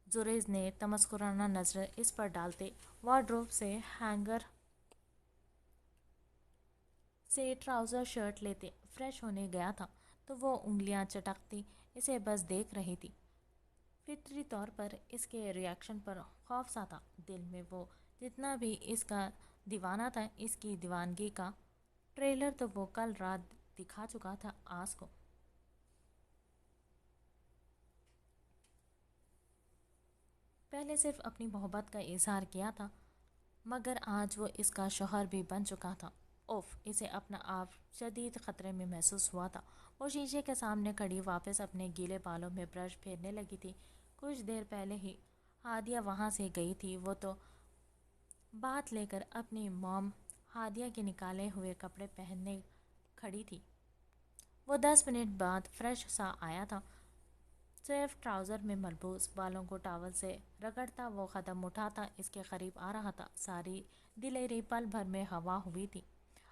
زوریز نے تمسخرانہ نظر اس پر ڈالتے وارڈروب سے ہینگر سے ٹراؤزر شرٹ لیتے فریش ہونے گیا تھا تو وہ انگلیاں چٹکتی اسے بس دیکھ رہی تھی۔ فطری طور پر اس کے ری ایکشن پر خوف سا تھا۔ دل میں وہ جتنا بھی اس کا دیوانہ تھا، اس کی دیوانگی کا ٹریلر تو وہ کل رات دکھا چکا تھا آس کو۔ پہلے صرف اپنی محبت کا اظہار کیا تھا، مگر آج وہ اس کا شوہر بھی بن چکا تھا۔ اوف، اسے اپنا آپ شدید خطرے میں محسوس ہوا تھا۔ وہ شیشے کے سامنے کھڑی واپس اپنے گیلے بالوں میں برش پھیرنے لگی تھی۔ کچھ دیر پہلے ہی ہادیہ وہاں سے گئی تھی۔ وہ تو بات لے کر اپنی موم ہادیہ کے نکالے ہوئے کپڑے پہننے کھڑی تھی۔ وہ 10 منٹ بعد فریش سا آیا تھا، صرف ٹراؤزر میں ملبوس، بالوں کو ٹاول سے رگڑتا وہ قدم اٹھاتا اس کے قریب آ رہا تھا۔ ساری دلیری پل بھر میں ہوا ہوئی تھی۔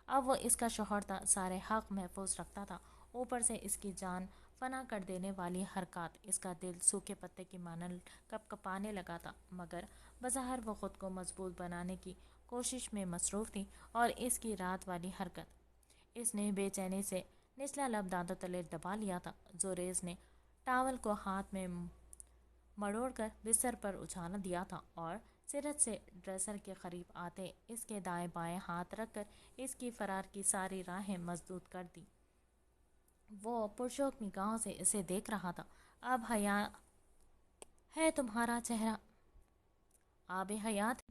اب وہ اس کا شوہر تھا، سارے حق محفوظ رکھتا تھا، اوپر سے اس کی جان فنا کر دینے والی حرکات۔ اس کا دل سوکھے پتے کی مانند کپکپانے لگا تھا، مگر بظاہر وہ خود کو مضبوط بنانے کی کوشش میں مصروف تھی۔ اور اس کی رات والی حرکت، اس نے بے چینی سے نچلا لب دانتوں تلے دبا لیا تھا۔ زوریز نے ٹاول کو ہاتھ میں مڑوڑ کر بستر پر اچھال دیا تھا اور سرت سے ڈریسر کے قریب آتے اس کے دائیں بائیں ہاتھ رکھ کر اس کی فرار کی ساری راہیں مسدود کر دی۔ وہ پرشوق نگاہوں سے اسے دیکھ رہا تھا۔ اب حیا ہے تمہارا چہرہ، آب حیات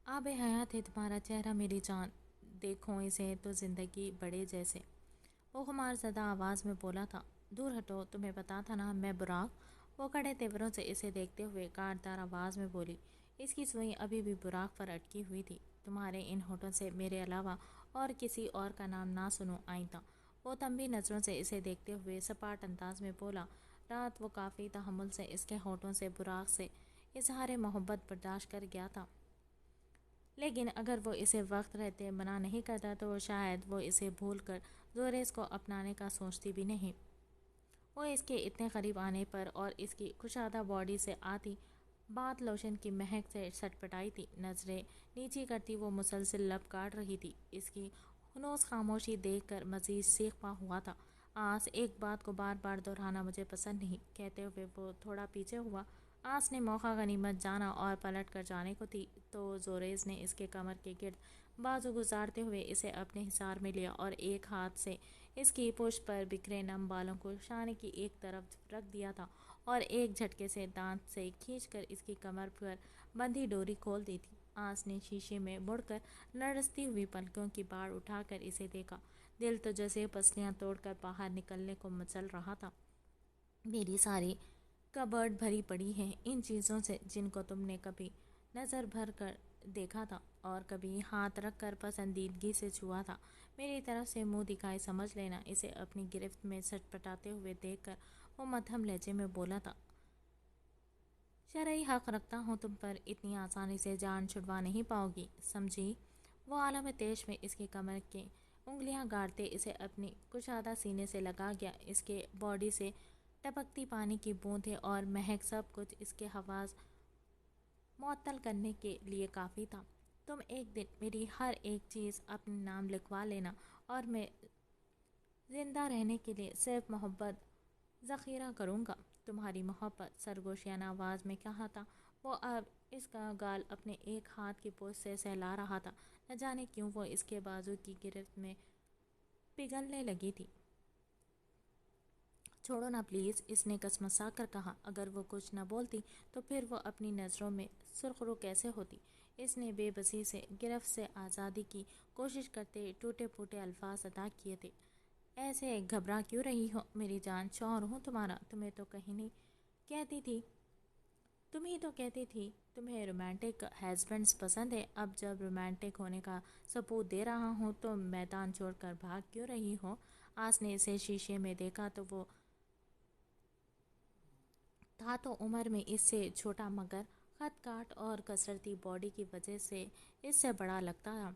آب حیات ہے تمہارا چہرہ میری جان، دیکھو اسے تو زندگی بڑے جیسے، وہ خمار زدہ آواز میں بولا تھا۔ دور ہٹو، تمہیں پتا تھا نا میں براق، وہ کڑے تیوروں سے اسے دیکھتے ہوئے کاٹدار آواز میں بولی۔ اس کی سوئی ابھی بھی براق پر اٹکی ہوئی تھی۔ تمہارے ان ہونٹوں سے میرے علاوہ اور کسی اور کا نام نہ سنوں آئندہ، وہ تنبیہ نظروں سے اسے دیکھتے ہوئے سپاٹ انداز میں بولا۔ رات وہ کافی تحمل سے اس کے ہونٹوں سے براق سے اظہار محبت برداشت کر گیا تھا، لیکن اگر وہ اسے وقت رہتے منع نہیں کرتا تو شاید وہ اسے بھول کر زوریز کو اپنانے کا سوچتی بھی نہیں۔ وہ اس کے اتنے قریب آنے پر اور اس کی کشادہ باڈی سے آتی بات لوشن کی مہک سے سٹپٹائی تھی۔ نظریں نیچی کرتی وہ مسلسل لب کاٹ رہی تھی۔ اس کی ہنوز خاموشی دیکھ کر مزید سیخ پا ہوا تھا۔ آس، ایک بات کو بار بار دہرانا مجھے پسند نہیں، کہتے ہوئے وہ تھوڑا پیچھے ہوا۔ آس نے موقع غنیمت جانا اور پلٹ کر جانے کو تھی تو زوریز نے اس کے کمر کے گرد بازو گزارتے ہوئے اسے اپنے حصار میں لیا اور ایک ہاتھ سے اس کی پشت پر بکھرے نم بالوں کو شانے کی ایک طرف رکھ دیا تھا اور ایک جھٹکے سے دانت سے کھینچ کر اس کی کمر پر بندھی ڈوری کھول دی تھی۔ آس نے شیشے میں مڑ کر لرزتی ہوئی پلکوں کی باڑ اٹھا کر اسے دیکھا۔ دل تو جیسے پسلیاں توڑ کر باہر نکلنے کو مچل رہا تھا۔ میری ساری کبرڈ بھری پڑی ہے ان چیزوں سے جن کو تم نے کبھی نظر بھر کر دیکھا تھا اور کبھی ہاتھ رکھ کر پسندیدگی سے چھوا تھا۔ میری طرف سے منہ دکھائے سمجھ لینا۔ اسے اپنی گرفت میں سٹپٹاتے ہوئے دیکھ کر وہ مدھم لہجے میں بولا تھا۔ شرعی حق رکھتا ہوں تم پر، اتنی آسانی سے جان چھڑوا نہیں پاؤ گی، سمجھی؟ وہ عالم تیش میں اس کی کمر کے انگلیاں گاڑتے اسے اپنی کشادہ سینے سے لگا گیا۔ اس کے باڈی سے ٹپکتی پانی کی بوندیں اور مہک، سب کچھ اس کے حواس معطل کرنے کے لیے کافی تھا۔ تم ایک دن میری ہر ایک چیز اپنے نام لکھوا لینا اور میں زندہ رہنے کے لیے صرف محبت ذخیرہ کروں گا۔ تمہاری محبت، سرگوشیانہ آواز میں کہا تھا وہ۔ اب اس کا گال اپنے ایک ہاتھ کی پوچھ سے سہلا رہا تھا۔ نہ جانے کیوں وہ اس کے بازو کی گرفت میں پگھلنے لگی تھی۔ چھوڑو نا پلیز، اس نے کسمسا کر کہا۔ اگر وہ کچھ نہ بولتی تو پھر وہ اپنی نظروں میں سرخرو کیسے ہوتی؟ اس نے بے بسی سے گرفت سے آزادی کی کوشش کرتے ٹوٹے پھوٹے الفاظ ادا کیے تھے۔ ایسے گھبرا کیوں رہی ہو میری جان؟ شوہر ہوں تمہارا، تمہیں تو کہیں نہیں کہتی تھی، تم ہی تو کہتی تھی تمہیں رومانٹک ہسبینڈز پسند ہے۔ اب جب رومانٹک ہونے کا ثبوت دے رہا ہوں تو میدان چھوڑ کر بھاگ کیوں رہی ہو؟ آس نے اسے شیشے میں دیکھا تو وہ تھا تو عمر میں اس سے چھوٹا، مگر خط کاٹ اور کسرتی باڈی کی وجہ سے اس سے بڑا لگتا تھا۔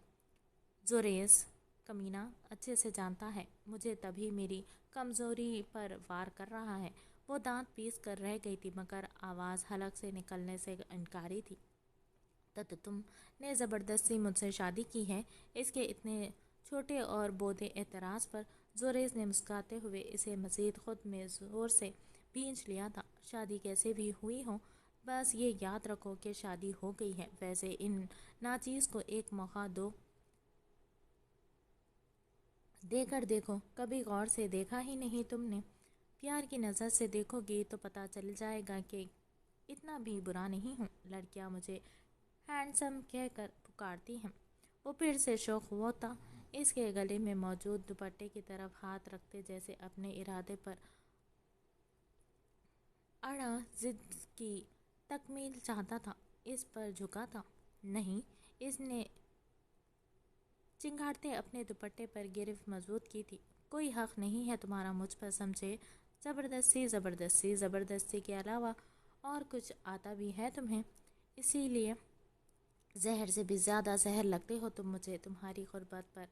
زوریس کمینہ اچھے سے جانتا ہے مجھے، تبھی میری کمزوری پر وار کر رہا ہے۔ وہ دانت پیس کر رہ گئی تھی مگر آواز حلق سے نکلنے سے انکاری تھی۔ تو تم نے زبردستی مجھ سے شادی کی ہے؟ اس کے اتنے چھوٹے اور بودے اعتراض پر زوریس نے مسکراتے ہوئے اسے مزید خود میں زور سے بھینچ لیا تھا۔ شادی کیسے بھی ہوئی ہو، بس یہ یاد رکھو کہ شادی ہو گئی ہے۔ ویسے ان ناچیز کو ایک موقع دے کر دیکھو، کبھی غور سے دیکھا ہی نہیں تم نے۔ پیار کی نظر سے دیکھو گی تو پتہ چل جائے گا کہ اتنا بھی برا نہیں ہوں۔ لڑکیاں مجھے ہینڈسم کہہ کر پکارتی ہیں۔ وہ پھر سے شوق ہوتا اس کے گلے میں موجود دوپٹے کی طرف ہاتھ رکھتے جیسے اپنے ارادے پر اڑا ضد کی تکمیل چاہتا تھا۔ اس پر جھکا تھا۔ نہیں، اس نے چنگھاڑتے اپنے دوپٹے پر گرفت مضبوط کی تھی۔ کوئی حق نہیں ہے تمہارا مجھ پر، سمجھے؟ زبردستی کے علاوہ اور کچھ آتا بھی ہے تمہیں؟ اسی لیے زہر سے بھی زیادہ زہر لگتے ہو تم مجھے۔ تمہاری قربت پر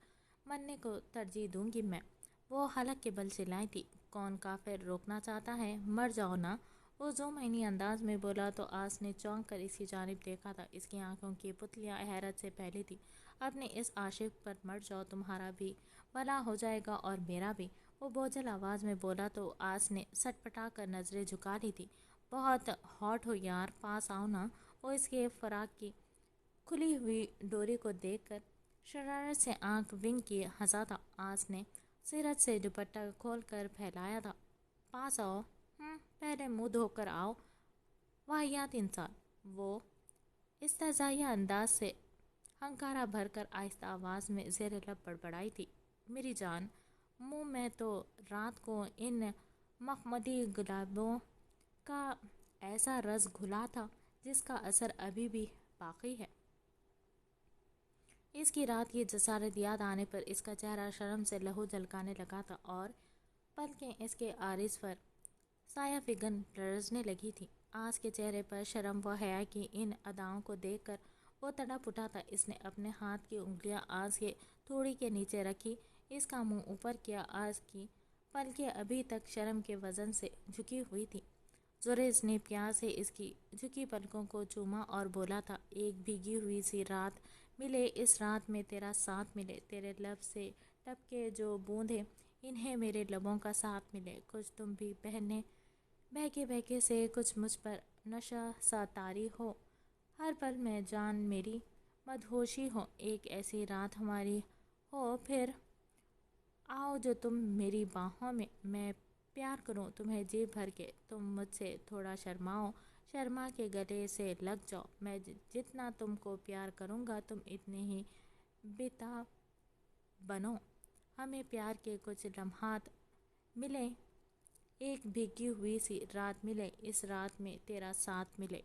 مرنے کو ترجیح دوں گی میں۔ وہ حلق کے بل چلائی تھی۔ کون کافر روکنا چاہتا ہے؟ مر جاؤ نا، وہ ذومعنی انداز میں بولا تو آس نے چونک کر اس کی جانب دیکھا تھا۔ اس کی آنکھوں کی پتلیاں حیرت سے پھیلی تھی۔ اپنے اس عاشق پر مر جاؤ، تمہارا بھی بھلا ہو جائے گا اور میرا بھی، وہ بوجھل آواز میں بولا تو آس نے سٹ پٹا کر نظریں جھکا لی تھی۔ بہت ہاٹ ہو یار، پاس آؤ نا۔ وہ اس کے فراق کی کھلی ہوئی ڈوری کو دیکھ کر شرارت سے آنکھ ونگ کیے ہنسا تھا۔ آس نے سیرت سے دوپٹہ کھول کر پھیلایا تھا۔ پاس آؤ؟ پہلے منہ دھو کر آؤ، واہیات انسان۔ وہ استہزائیہ انداز سے ہنکارا بھر کر آہستہ آواز میں زیر لب بڑبڑائی تھی۔ میری جان، منہ میں تو رات کو ان مخملی گلابوں کا ایسا رس گھلا تھا جس کا اثر ابھی بھی باقی ہے۔ اس کی رات کی جسارت یاد آنے پر اس کا چہرہ شرم سے لہو جھلکانے لگا تھا اور پلکیں اس کے عارض پر سایہ فگن لرزنے لگی تھی۔ آس کے چہرے پر شرم و حیا کی ان اداؤں کو دیکھ کر وہ تڑپ اٹھا تھا۔ اس نے اپنے ہاتھ کی انگلیاں آس کے تھوڑی کے نیچے رکھی، اس کا منہ اوپر کیا۔ آس کی پلکیں ابھی تک شرم کے وزن سے جھکی ہوئی تھی۔ زوریس نے پیار سے اس کی جھکی پلکوں کو چوما اور بولا تھا، ایک بھیگی ہوئی سی رات ملے، اس رات میں تیرا ساتھ ملے، تیرے لب سے ٹپکے جو بوندیں انہیں میرے لبوں کا ساتھ ملے، کچھ تم بھی بہکے بہکے سے کچھ مجھ پر نشہ سا طاری ہو، ہر پل میں جان میری مدہوشی ہو، ایک ایسی رات ہماری ہو، پھر آؤ جو تم میری باہوں میں پیار کروں تمہیں جی بھر کے، تم مجھ سے تھوڑا شرماؤ، شرما کے گلے سے لگ جاؤ، میں جتنا تم کو پیار کروں گا تم اتنے ہی بےتاب بنو، ہمیں پیار کے کچھ لمحات ملیں، ایک بھیگی ہوئی سی رات ملے، اس رات میں تیرا ساتھ ملے۔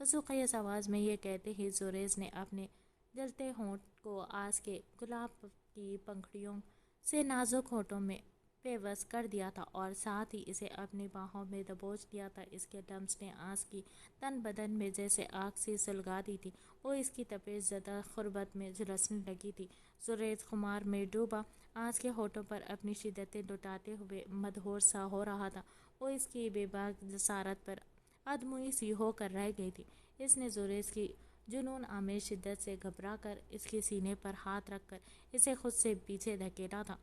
وسوخیز آواز میں یہ کہتے ہی زوریس نے اپنے جلتے ہونٹ کو آس کے گلاب کی پنکھڑیوں سے نازک ہونٹوں میں پیوست کر دیا تھا اور ساتھ ہی اسے اپنی باہوں میں دبوچ لیا تھا۔ اس کے لمس نے آس کی تن بدن میں جیسے آگ سی سلگا دی تھی، وہ اس کی تپش زدہ قربت میں جھلسنے لگی تھی۔ زوریس خمار میں ڈوبا آس کے ہونٹوں پر اپنی شدتیں لٹاتے ہوئے مدہوش سا ہو رہا تھا۔ وہ اس کی بے باک جسارت پر ادموئی سی ہو کر رہ گئی تھی۔ اس نے زوریس کی جنون آمیز شدت سے گھبرا کر اس کے سینے پر ہاتھ رکھ کر اسے خود سے پیچھے دھکیلا تھا۔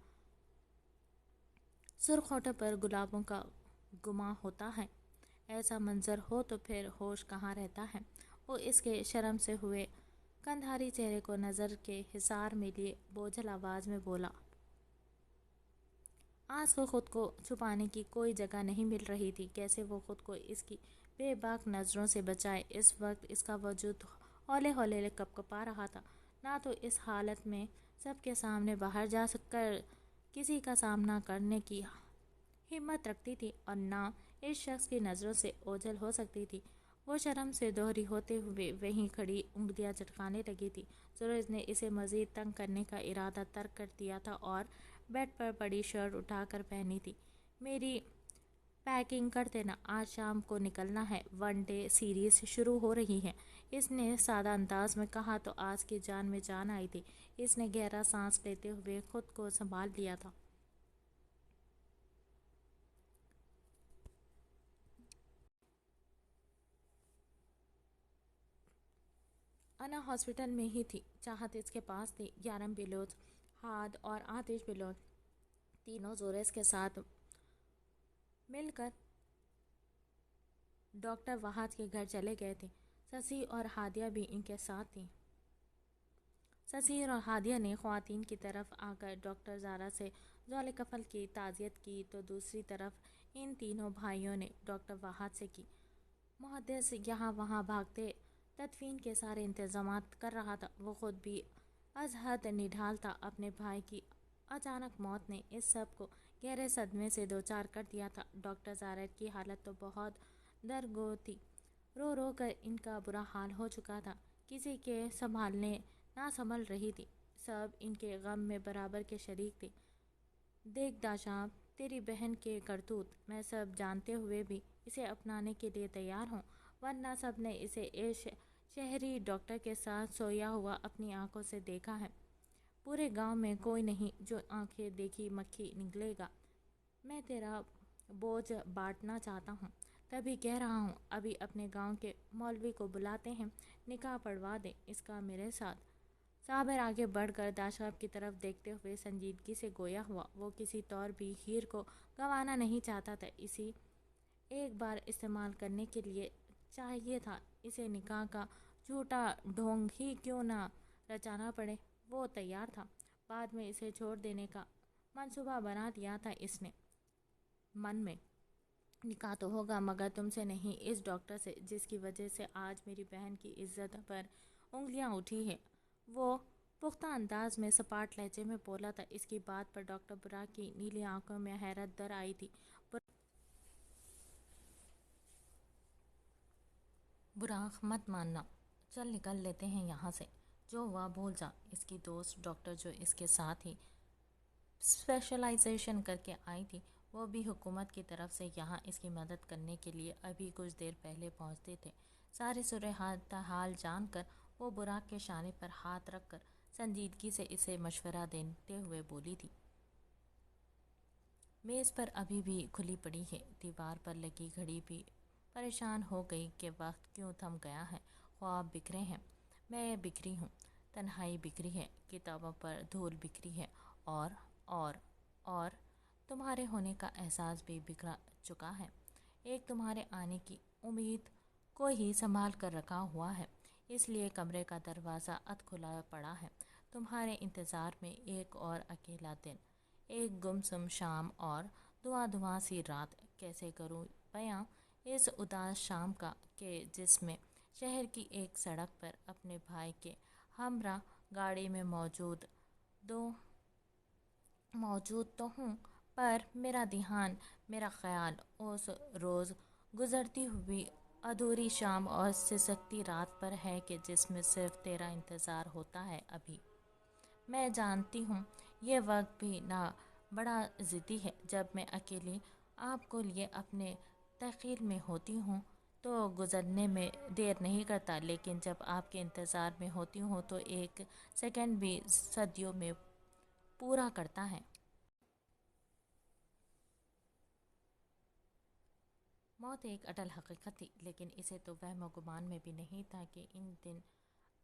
سرخ ہونٹوں پر گلابوں کا گما ہوتا ہے۔ ایسا منظر ہو تو پھر ہوش کہاں رہتا ہے؟ وہ اس کے شرم سے ہوئے کندھاری چہرے کو نظر کے حصار میں لیے بوجھل آواز میں بولا۔ آج کو خود کو چھپانے کی کوئی جگہ نہیں مل رہی تھی۔ کیسے وہ خود کو اس کی بے باک نظروں سے بچائے؟ اس وقت اس کا وجود ہولے ہولے کپکپا رہا تھا۔ نہ تو اس حالت میں سب کے سامنے باہر جا کر کسی کا سامنا کرنے کی ہمت رکھتی تھی اور نہ اس شخص کی نظروں سے اوجھل ہو سکتی تھی۔ وہ شرم سے دوہری ہوتے ہوئے وہیں کھڑی انگلیاں چٹکانے لگی تھی۔ سورج نے اسے مزید تنگ کرنے کا ارادہ ترک کر دیا تھا اور بیڈ پر پڑی شرٹ اٹھا کر پہنی تھی۔ میری پیکنگ کر دینا، آج شام کو نکلنا ہے، ون ڈے سیریز شروع ہو رہی ہے، اس نے سادہ انداز میں کہا تو آج کی جان میں جان آئی تھی۔ اس نے گہرا سانس لیتے ہوئے خود کو سنبھال لیا تھا۔ انا ہاسپٹل میں ہی تھی، چاہت اس کے پاس تھی۔ یارم بلوچ، ہاد اور آتش بلوچ تینوں زورس کے ساتھ مل کر ڈاکٹر وحاد کے گھر چلے گئے تھے۔ سسی اور ہادیہ بھی ان کے ساتھ تھیں۔ سسی اور ہادیہ نے خواتین کی طرف آ کر ڈاکٹر زارا سے زوال کفل کی تعزیت کی تو دوسری طرف ان تینوں بھائیوں نے ڈاکٹر وحاد سے کی۔ محدث یہاں وہاں بھاگتے تدفین کے سارے انتظامات کر رہا تھا۔ وہ خود بھی از حد نڈھال تھا۔ اپنے بھائی کی اچانک موت نے اس سب کو گہرے صدمے سے دوچار کر دیا تھا۔ ڈاکٹر زارا کی حالت تو بہت درگو تھی، رو رو کر ان کا برا حال ہو چکا تھا، کسی کے سنبھالنے نہ سنبھل رہی تھی، سب ان کے غم میں برابر کے شریک تھے۔ دیکھ داشام، تیری بہن کے کرتوت میں سب جانتے ہوئے بھی اسے اپنانے کے لیے تیار ہوں، ورنہ سب نے اسے اس شہری ڈاکٹر کے ساتھ سویا ہوا اپنی آنکھوں سے دیکھا ہے۔ پورے گاؤں میں کوئی نہیں جو آنکھیں دیکھی مکھی نگلے گا۔ میں تیرا بوجھ بانٹنا چاہتا ہوں، تبھی کہہ رہا ہوں ابھی اپنے گاؤں کے مولوی کو بلاتے ہیں، نکاح پڑھوا دیں اس کا میرے ساتھ۔ صابر آگے بڑھ کر داشاب کی طرف دیکھتے ہوئے سنجیدگی سے گویا ہوا۔ وہ کسی طور بھی ہیر کو گنوانا نہیں چاہتا تھا، اسی ایک بار استعمال کرنے کے لیے چاہیے تھا، اسے نکاح کا جھوٹا ڈھونگ ہی کیوں نہ رچانا پڑے، وہ تیار تھا۔ بعد میں اسے چھوڑ دینے کا منصوبہ بنا دیا تھا اس نے من میں۔ نکاح تو ہوگا مگر تم سے نہیں، اس ڈاکٹر سے جس کی وجہ سے آج میری بہن کی عزت پر انگلیاں اٹھی ہیں، وہ پختہ انداز میں سپاٹ لہجے میں بولا تھا۔ اس کی بات پر ڈاکٹر براق کی نیلی آنکھوں میں حیرت در آئی تھی۔ براق مت ماننا، چل نکل لیتے ہیں یہاں سے، جو ہوا بھول جا۔ اس کی دوست ڈاکٹر جو اس کے ساتھ ہی اسپیشلائزیشن کر کے آئی تھی، وہ بھی حکومت کی طرف سے یہاں اس کی مدد کرنے کے لیے ابھی کچھ دیر پہلے پہنچتے تھے۔ سارے صورتحال جان کر وہ براق کے شانے پر ہاتھ رکھ کر سنجیدگی سے اسے مشورہ دیتے ہوئے بولی تھی۔ میز پر ابھی بھی کھلی پڑی ہے، دیوار پر لگی گھڑی بھی پریشان ہو گئی کہ وقت کیوں تھم گیا ہے۔ خواب بکھرے ہیں، میں بکھری ہوں، تنہائی بکھری ہے، کتابوں پر دھول بکھری ہے، اور تمہارے ہونے کا احساس بھی بکھر چکا ہے۔ ایک تمہارے آنے کی امید کو ہی سنبھال کر رکھا ہوا ہے، اس لیے کمرے کا دروازہ اد کھلا پڑا ہے، تمہارے انتظار میں ایک اور اکیلا دن، ایک گمسم شام اور دھواں سی رات۔ کیسے کروں بیاں اس اداس شام کا کہ جس میں شہر کی ایک سڑک پر اپنے بھائی کے ہمراہ گاڑی میں موجود تو ہوں، پر میرا دھیان، میرا خیال اس روز گزرتی ہوئی ادھوری شام اور سسکتی رات پر ہے کہ جس میں صرف تیرا انتظار ہوتا ہے۔ ابھی میں جانتی ہوں یہ وقت بھی نہ بڑا ضدی ہے، جب میں اکیلی آپ کو لیے اپنے تخیل میں ہوتی ہوں تو گزرنے میں دیر نہیں کرتا، لیکن جب آپ کے انتظار میں ہوتی ہوں تو ایک سیکنڈ بھی صدیوں میں پورا کرتا ہے۔ موت ایک اٹل حقیقت تھی، لیکن اسے تو وہم و گمان میں بھی نہیں تھا کہ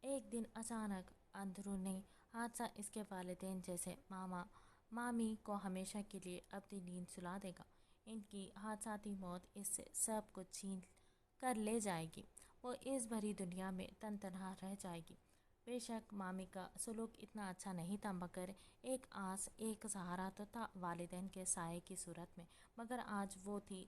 ایک دن اچانک اندرونی حادثہ اس کے والدین جیسے ماما مامی کو ہمیشہ کے لیے اپنی نیند سلا دے گا۔ ان کی حادثاتی موت اس سے سب کچھ چھین کر لے جائے گی۔ وہ اس بھری دنیا میں تن تنہا رہ جائے گی۔ بے شک مامی کا سلوک اتنا اچھا نہیں تھا، مگر ایک آس، ایک سہارا تو تھا والدین کے سائے کی صورت میں۔ مگر آج وہ تھی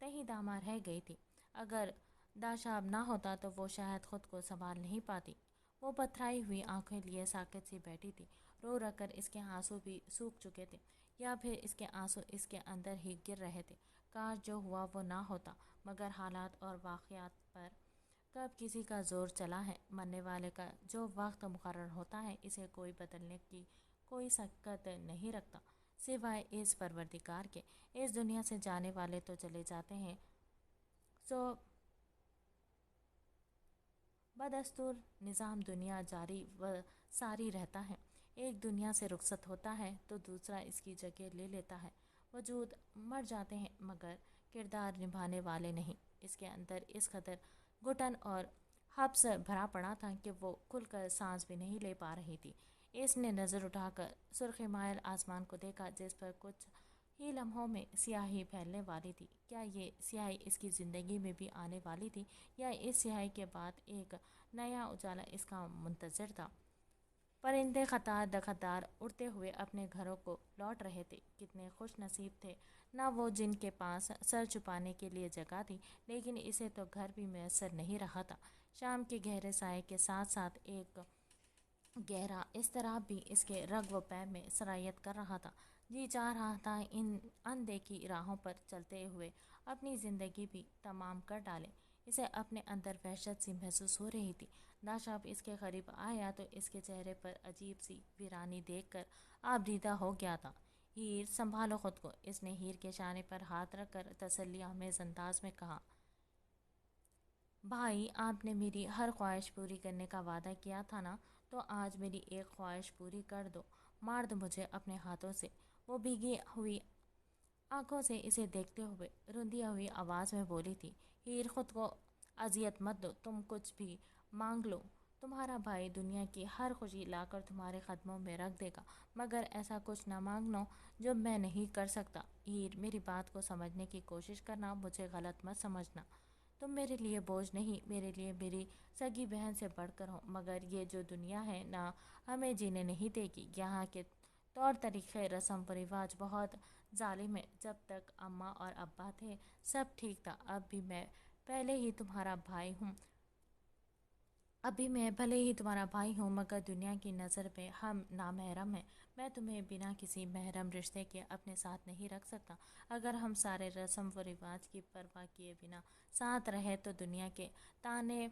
تہی دامہ رہ گئی تھی۔ اگر داشاب نہ ہوتا تو وہ شاید خود کو سنبھال نہیں پاتی۔ وہ پتھرائی ہوئی آنکھیں لیے ساکت سی بیٹھی تھی۔ رو رہ کر اس کے آنسو بھی سوکھ چکے تھے، یا پھر اس کے آنسو اس کے اندر ہی گر رہے تھے۔ کاش جو ہوا وہ نہ ہوتا، مگر حالات اور واقعات پر کب کسی کا زور چلا ہے۔ مرنے والے کا جو وقت مقرر ہوتا ہے اسے کوئی بدلنے کی کوئی سکت نہیں رکھتا، سوائے اس پروردگار کے۔ اس دنیا سے جانے والے تو چلے جاتے ہیں، سو بدستور نظام دنیا جاری و ساری رہتا ہے۔ ایک دنیا سے رخصت ہوتا ہے تو دوسرا اس کی جگہ لے لیتا ہے۔ وجود مر جاتے ہیں مگر کردار نبھانے والے نہیں۔ اس کے اندر اس قدر گھٹن اور حبس بھرا پڑا تھا کہ وہ کھل کر سانس بھی نہیں لے پا رہی تھی۔ اس نے نظر اٹھا کر سرخی مائل آسمان کو دیکھا، جس پر کچھ ہی لمحوں میں سیاہی پھیلنے والی تھی۔ کیا یہ سیاہی اس کی زندگی میں بھی آنے والی تھی، یا اس سیاہی کے بعد ایک نیا اجالا اس کا منتظر تھا؟ پرندے قطار قطار اڑتے ہوئے اپنے گھروں کو لوٹ رہے تھے۔ کتنے خوش نصیب تھے نہ وہ جن کے پاس سر چھپانے کے لیے جگہ تھی، لیکن اسے تو گھر بھی میسر نہیں رہا تھا۔ شام کے گہرے سائے کے ساتھ ساتھ ایک گہرا اضطراب بھی اس کے رگ و پے میں سرایت کر رہا تھا۔ جی چاہ رہا تھا ان اندیکھی راہوں پر چلتے ہوئے اپنی زندگی بھی تمام کر ڈالے۔ اسے اپنے اندر وحشت سی محسوس ہو رہی تھی۔ داشاب اس کے قریب آیا تو اس کے چہرے پر عجیب سی ویرانی دیکھ کر آبدیدہ ہو گیا تھا۔ ہیر، سنبھالو خود کو، اس نے ہیر کے شانے پر ہاتھ رکھ کر تسلی آمیز انداز میں کہا۔ بھائی، آپ نے میری ہر خواہش پوری کرنے کا وعدہ کیا تھا نا، تو آج میری ایک خواہش پوری کر دو، مار دو مجھے اپنے ہاتھوں سے۔ وہ بھیگی ہوئی آنکھوں سے اسے دیکھتے ہوئے رندی ہوئی آواز میں بولی تھی۔ ہیر، خود کو اذیت مت دو، تم کچھ بھی مانگ لو، تمہارا بھائی دنیا کی ہر خوشی لا کر تمہارے قدموں میں رکھ دے گا، مگر ایسا کچھ نہ مانگنا جو میں نہیں کر سکتا۔ ہیر، میری بات کو سمجھنے کی کوشش کرنا، مجھے غلط مت سمجھنا۔ تم میرے لیے بوجھ نہیں، میرے لیے میری سگی بہن سے بڑھ کر ہو، مگر یہ جو دنیا ہے نہ ہمیں جینے نہیں دے گی۔ یہاں کے طور طریقے، رسم و رواج بہت ظالم ہے۔ جب تک اماں اور ابا تھے سب ٹھیک تھا، اب بھی میں بھلے ہی تمہارا بھائی ہوں مگر دنیا کی نظر میں ہم نامحرم ہیں۔ میں تمہیں بنا کسی محرم رشتے کے اپنے ساتھ نہیں رکھ سکتا۔ اگر ہم سارے رسم و رواج کی پرواہ کیے بنا ساتھ رہے تو دنیا کے طعنے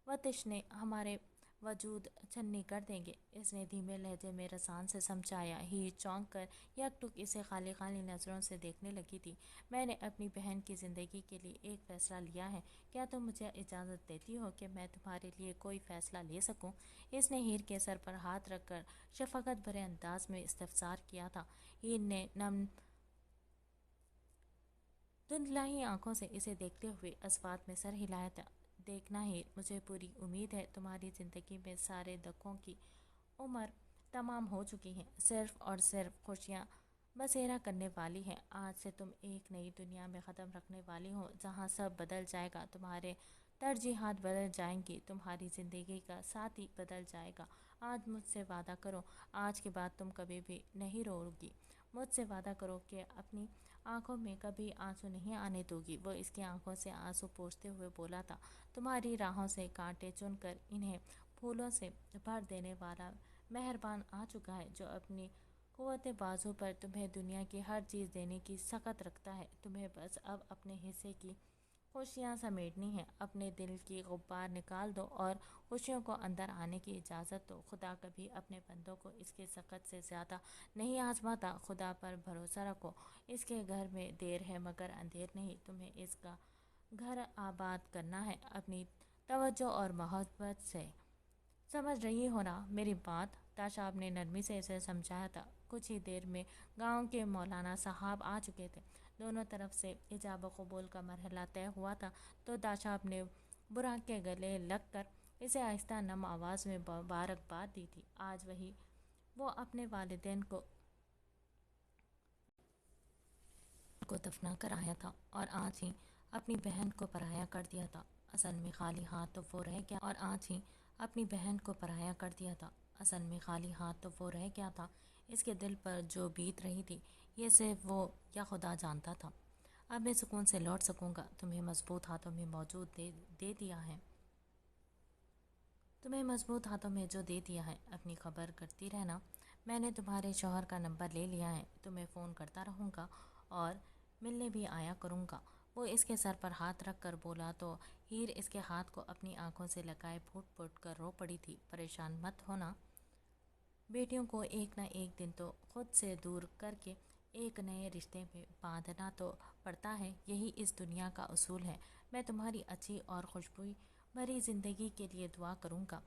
و تشنے ہمارے وجود چھنی کر دیں گے۔ اس نے دھیمے لہجے میں رسان سے سمجھایا۔ ہیر چونک کر یک ٹک اسے خالی خالی نظروں سے دیکھنے لگی تھی۔ میں نے اپنی بہن کی زندگی کے لیے ایک فیصلہ لیا ہے، کیا تم مجھے اجازت دیتی ہو کہ میں تمہارے لیے کوئی فیصلہ لے سکوں؟ اس نے ہیر کے سر پر ہاتھ رکھ کر شفقت بھرے انداز میں استفسار کیا تھا۔ ہیر نے نم دھندلائی آنکھوں سے اسے دیکھتے ہوئے اسوات میں سر ہلایا تھا۔ دیکھنا ہیر، مجھے پوری امید ہے تمہاری زندگی میں سارے دکھوں کی عمر تمام ہو چکی ہیں، صرف اور صرف خوشیاں بسیرا کرنے والی ہیں۔ آج سے تم ایک نئی دنیا میں قدم رکھنے والی ہو جہاں سب بدل جائے گا، تمہارے ترجیحات بدل جائیں گی، تمہاری زندگی کا ساتھی بدل جائے گا۔ آج مجھ سے وعدہ کرو، آج کے بعد تم کبھی بھی نہیں رو گی۔ مجھ سے وعدہ کرو کہ اپنی آنکھوں میں کبھی آنسو نہیں آنے دو گی۔ وہ اس کی آنکھوں سے آنسو پوچھتے ہوئے بولا تھا۔ تمہاری راہوں سے کانٹے چن کر انہیں پھولوں سے بھر دینے والا مہربان آ چکا ہے، جو اپنی قوت بازو پر تمہیں دنیا کی ہر چیز دینے کی سخت رکھتا ہے۔ تمہیں بس اب اپنے حصے کی خوشیاں سمیٹنی ہیں۔ اپنے دل کی غبار نکال دو اور خوشیوں کو اندر آنے کی اجازت دو۔ خدا کبھی اپنے بندوں کو اس کے سخت سے زیادہ نہیں آزماتا۔ خدا پر بھروسہ رکھو، اس کے گھر میں دیر ہے مگر اندھیر نہیں۔ تمہیں اس کا گھر آباد کرنا ہے اپنی توجہ اور محبت سے۔ سمجھ رہی ہو نا میری بات؟ داشاب نے نرمی سے اسے سمجھایا تھا۔ کچھ ہی دیر میں گاؤں کے مولانا صاحب آ چکے تھے۔ دونوں طرف سے ایجاب و قبول کا مرحلہ طے ہوا تھا تو داشاب نے براق کے گلے لگ کر اسے آہستہ نم آواز میں مبارکباد دی تھی۔ آج وہ اپنے والدین کو کو دفنا کر آیا تھا اور آج ہی اپنی بہن کو پرایا کر دیا تھا۔ اصل میں خالی ہاتھ تو وہ رہ گیا اور آج ہی اپنی بہن کو پرایا کر دیا تھا۔ اصل میں خالی ہاتھ تو وہ رہ گیا تھا۔ اس کے دل پر جو بیت رہی تھی یہ صرف وہ یا خدا جانتا تھا۔ اب میں سکون سے لوٹ سکوں گا۔ تمہیں مضبوط ہاتھوں میں موجود دے دیا ہے۔ تمہیں مضبوط ہاتھوں میں جو دے دیا ہے، اپنی خبر کرتی رہنا۔ میں نے تمہارے شوہر کا نمبر لے لیا ہے، تمہیں فون کرتا رہوں گا اور ملنے بھی آیا کروں گا۔ وہ اس کے سر پر ہاتھ رکھ کر بولا تو ہیر اس کے ہاتھ کو اپنی آنکھوں سے لگائے پھوٹ پھوٹ کر رو پڑی تھی۔ پریشان مت ہونا، بیٹیوں کو ایک نہ ایک دن تو خود سے دور کر کے ایک نئے رشتے میں باندھنا تو پڑتا ہے، یہی اس دنیا کا اصول ہے۔ میں تمہاری اچھی اور خوشبو بھری زندگی کے لیے دعا کروں گا۔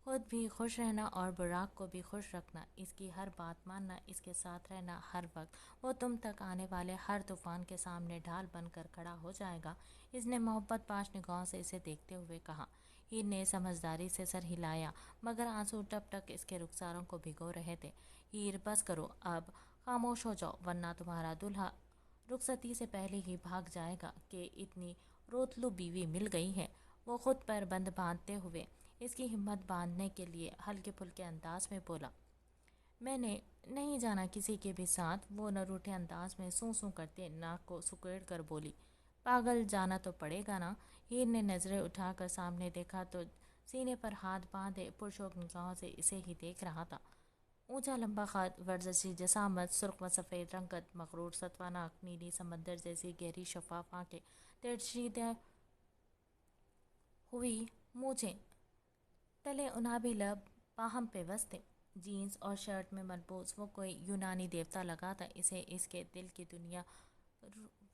خود بھی خوش رہنا اور براق کو بھی خوش رکھنا، اس کی ہر بات ماننا، اس کے ساتھ رہنا ہر وقت۔ وہ تم تک آنے والے ہر طوفان کے سامنے ڈھال بن کر کھڑا ہو جائے گا۔ اس نے محبت پاش نگاہوں سے اسے دیکھتے ہوئے کہا۔ ہیر نے سمجھداری سے سر ہلایا مگر آنسو ٹپ ٹپ اس کے رخساروں کو بھگو رہے تھے۔ ہیر بس کرو، اب خاموش ہو جاؤ ورنہ تمہارا دلہا رخصتی سے پہلے ہی بھاگ جائے گا کہ اتنی روتلو بیوی مل گئی ہے۔ وہ خود پر بند باندھتے ہوئے اس کی ہمت باندھنے کے لیے ہلکے پھلکے انداز میں بولا۔ میں نے نہیں جانا کسی کے بھی ساتھ۔ وہ نہ روٹھے انداز میں سوں سوں کرتے ناک کو سکیڑ کر بولی۔ پاگل، جانا تو پڑے گا نا۔ ہیر نے نظریں اٹھا کر سامنے دیکھا تو سینے پر ہاتھ باندھے پرشوک نگاہوں سے اسے ہی دیکھ رہا تھا۔ اونچا لمبا قد، ورزشی جسامت، سرخ و سفید رنگت، مغرور ستوانہ آنکھ، نیلی سمندر جیسی گہری شفاف آنکھیں، ترشیدہ ہوئی مونچھیں، تلے انابی لب باہم پیوست تھے۔ جینز اور شرٹ میں ملبوس وہ کوئی یونانی دیوتا لگا تھا۔ اسے اس کے دل کی دنیا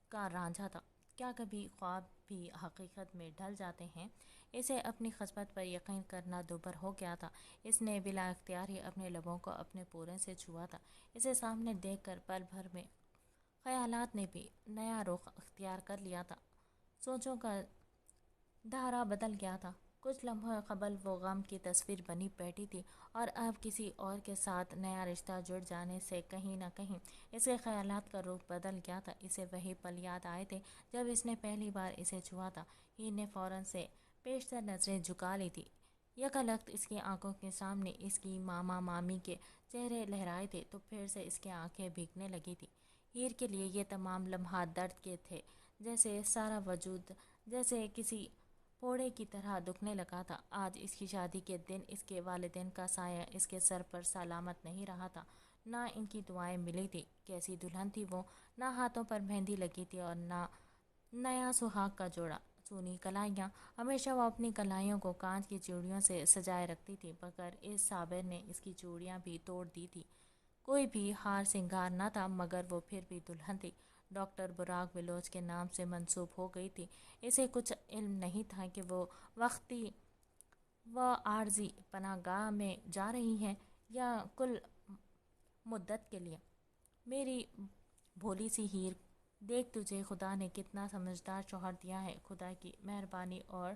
کا رانجھا تھا۔ کیا کبھی خواب بھی حقیقت میں ڈھل جاتے ہیں؟ اسے اپنی قسمت پر یقین کرنا دوبھر ہو گیا تھا۔ اس نے بلا اختیار ہی اپنے لبوں کو اپنے پورے سے چھوا تھا۔ اسے سامنے دیکھ کر پل بھر میں خیالات نے بھی نیا رخ اختیار کر لیا تھا۔ سوچوں کا دھارا بدل گیا تھا۔ کچھ لمحوں قبل وہ غم کی تصویر بنی بیٹھی تھی اور اب کسی اور کے ساتھ نیا رشتہ جڑ جانے سے کہیں نہ کہیں اس کے خیالات کا رخ بدل گیا تھا۔ اسے وہی پل یاد آئے تھے جب اس نے پہلی بار اسے چھوا تھا۔ ہیر نے فوراً سے پیشتر نظریں جھکا لی تھی۔ یکالخت اس کی آنکھوں کے سامنے اس کی ماما مامی کے چہرے لہرائے تھے تو پھر سے اس کی آنکھیں بھیگنے لگی تھیں۔ ہیر کے لیے یہ تمام لمحات درد کے تھے، جیسے سارا وجود جیسے کسی پھوڑے کی طرح دکھنے لگا تھا۔ آج اس کی شادی کے دن اس کے والدین کا سایہ اس کے سر پر سلامت نہیں رہا تھا، نہ ان کی دعائیں ملی تھی۔ کیسی دلہن تھی وہ، نہ ہاتھوں پر مہندی لگی تھی اور نہ نیا سہاگ کا جوڑا۔ سونی کلائیاں، ہمیشہ وہ اپنی کلائیوں کو کانچ کی چوڑیوں سے سجائے رکھتی تھی مگر اس صابر نے اس کی چوڑیاں بھی توڑ دی تھی۔ کوئی بھی ہار سنگار نہ تھا مگر وہ پھر بھی دلہن تھی۔ ڈاکٹر براق بلوچ کے نام سے منسوب ہو گئی تھی۔ اسے کچھ علم نہیں تھا کہ وہ وقتی و عارضی پناہ گاہ میں جا رہی ہیں یا کل مدت کے لیے۔ میری بھولی سی ہیر، دیکھ تجھے خدا نے کتنا سمجھدار شوہر دیا ہے۔ خدا کی مہربانی اور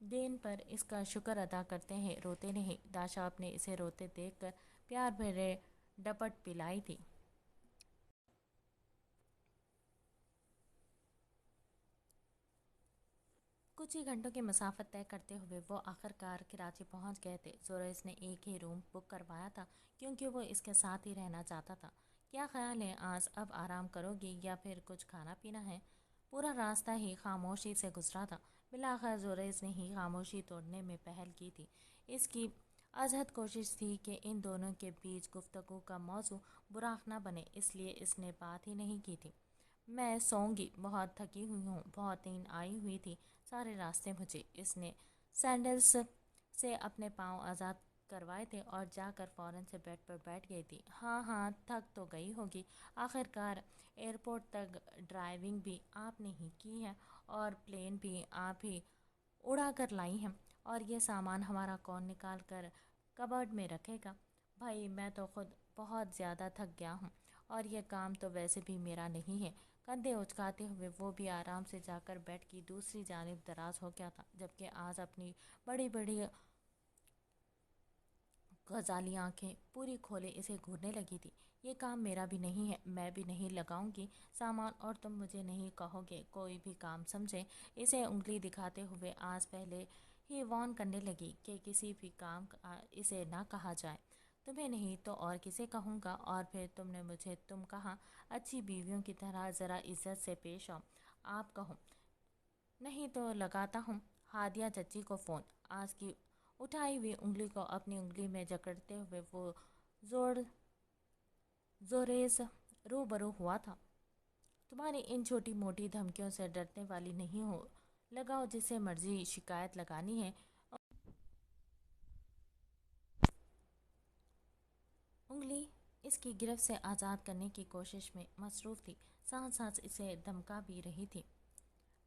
دین پر اس کا شکر ادا کرتے ہیں، روتے نہیں۔ داشاب نے اسے روتے دیکھ کر پیار بھرے ڈپٹ پلائی تھی۔ کچھ ہی گھنٹوں کی مسافت طے کرتے ہوئے وہ آخر کار کراچی پہنچ گئے تھے۔ زوریس نے ایک ہی روم بک کروایا تھا کیونکہ وہ اس کے ساتھ ہی رہنا چاہتا تھا۔ کیا خیال ہے آج اب آرام کرو گی یا پھر کچھ کھانا پینا ہے؟ پورا راستہ ہی خاموشی سے گزرا تھا۔ بالآخر زوریس نے ہی خاموشی توڑنے میں پہل کی تھی۔ اس کی ازحد کوشش تھی کہ ان دونوں کے بیچ گفتگو کا موضوع براق نہ بنے، اس لیے اس نے بات ہی نہیں کی تھی۔ میں سوؤں گی، بہت تھکی ہوئی ہوں، بہت نیند آئی ہوئی تھی سارے راستے مجھے۔ اس نے سینڈلز سے اپنے پاؤں آزاد کروائے تھے اور جا کر فوراً سے بیڈ پر بیٹھ گئی تھی۔ ہاں ہاں، تھک تو گئی ہوگی، آخر کار ایئرپورٹ تک ڈرائیونگ بھی آپ نے ہی کی ہے اور پلین بھی آپ ہی اڑا کر لائی ہیں، اور یہ سامان ہمارا کون نکال کر کبرڈ میں رکھے گا؟ بھائی میں تو خود بہت زیادہ تھک گیا ہوں اور یہ کام تو ویسے بھی میرا نہیں ہے۔ کندھے اچکاتے ہوئے وہ بھی آرام سے جا کر بیڈ کی دوسری جانب دراز ہو گیا تھا، جبکہ آج اپنی بڑی بڑی غزالی آنکھیں پوری کھولے اسے گھورنے لگی تھی۔ یہ کام میرا بھی نہیں ہے، میں بھی نہیں لگاؤں گی سامان، اور تم مجھے نہیں کہو گے کوئی بھی کام سمجھے۔ اسے انگلی دکھاتے ہوئے آج پہلے ہی وارن کرنے لگی کہ کسی بھی کام اسے نہ کہا جائے۔ تمہیں نہیں تو اور کسے کہوں گا؟ اور پھر تم نے مجھے تم کہا اچھی بیویوں کی طرح ذرا عزت سے پیش آؤ۔ آپ کہو نہیں تو لگاتا ہوں ہادیہ چچی کو فون۔ آج کی اٹھائی ہوئی انگلی کو اپنی انگلی میں جکڑتے ہوئے وہ زوریز روبرو ہوا تھا۔ تمہاری ان چھوٹی موٹی دھمکیوں سے ڈرنے والی نہیں ہو، لگاؤ جسے مرضی شکایت لگانی ہے۔ انگلی اس کی گرفت سے آزاد کرنے کی کوشش میں مصروف تھی، ساتھ ساتھ اسے دھمکا بھی رہی تھی۔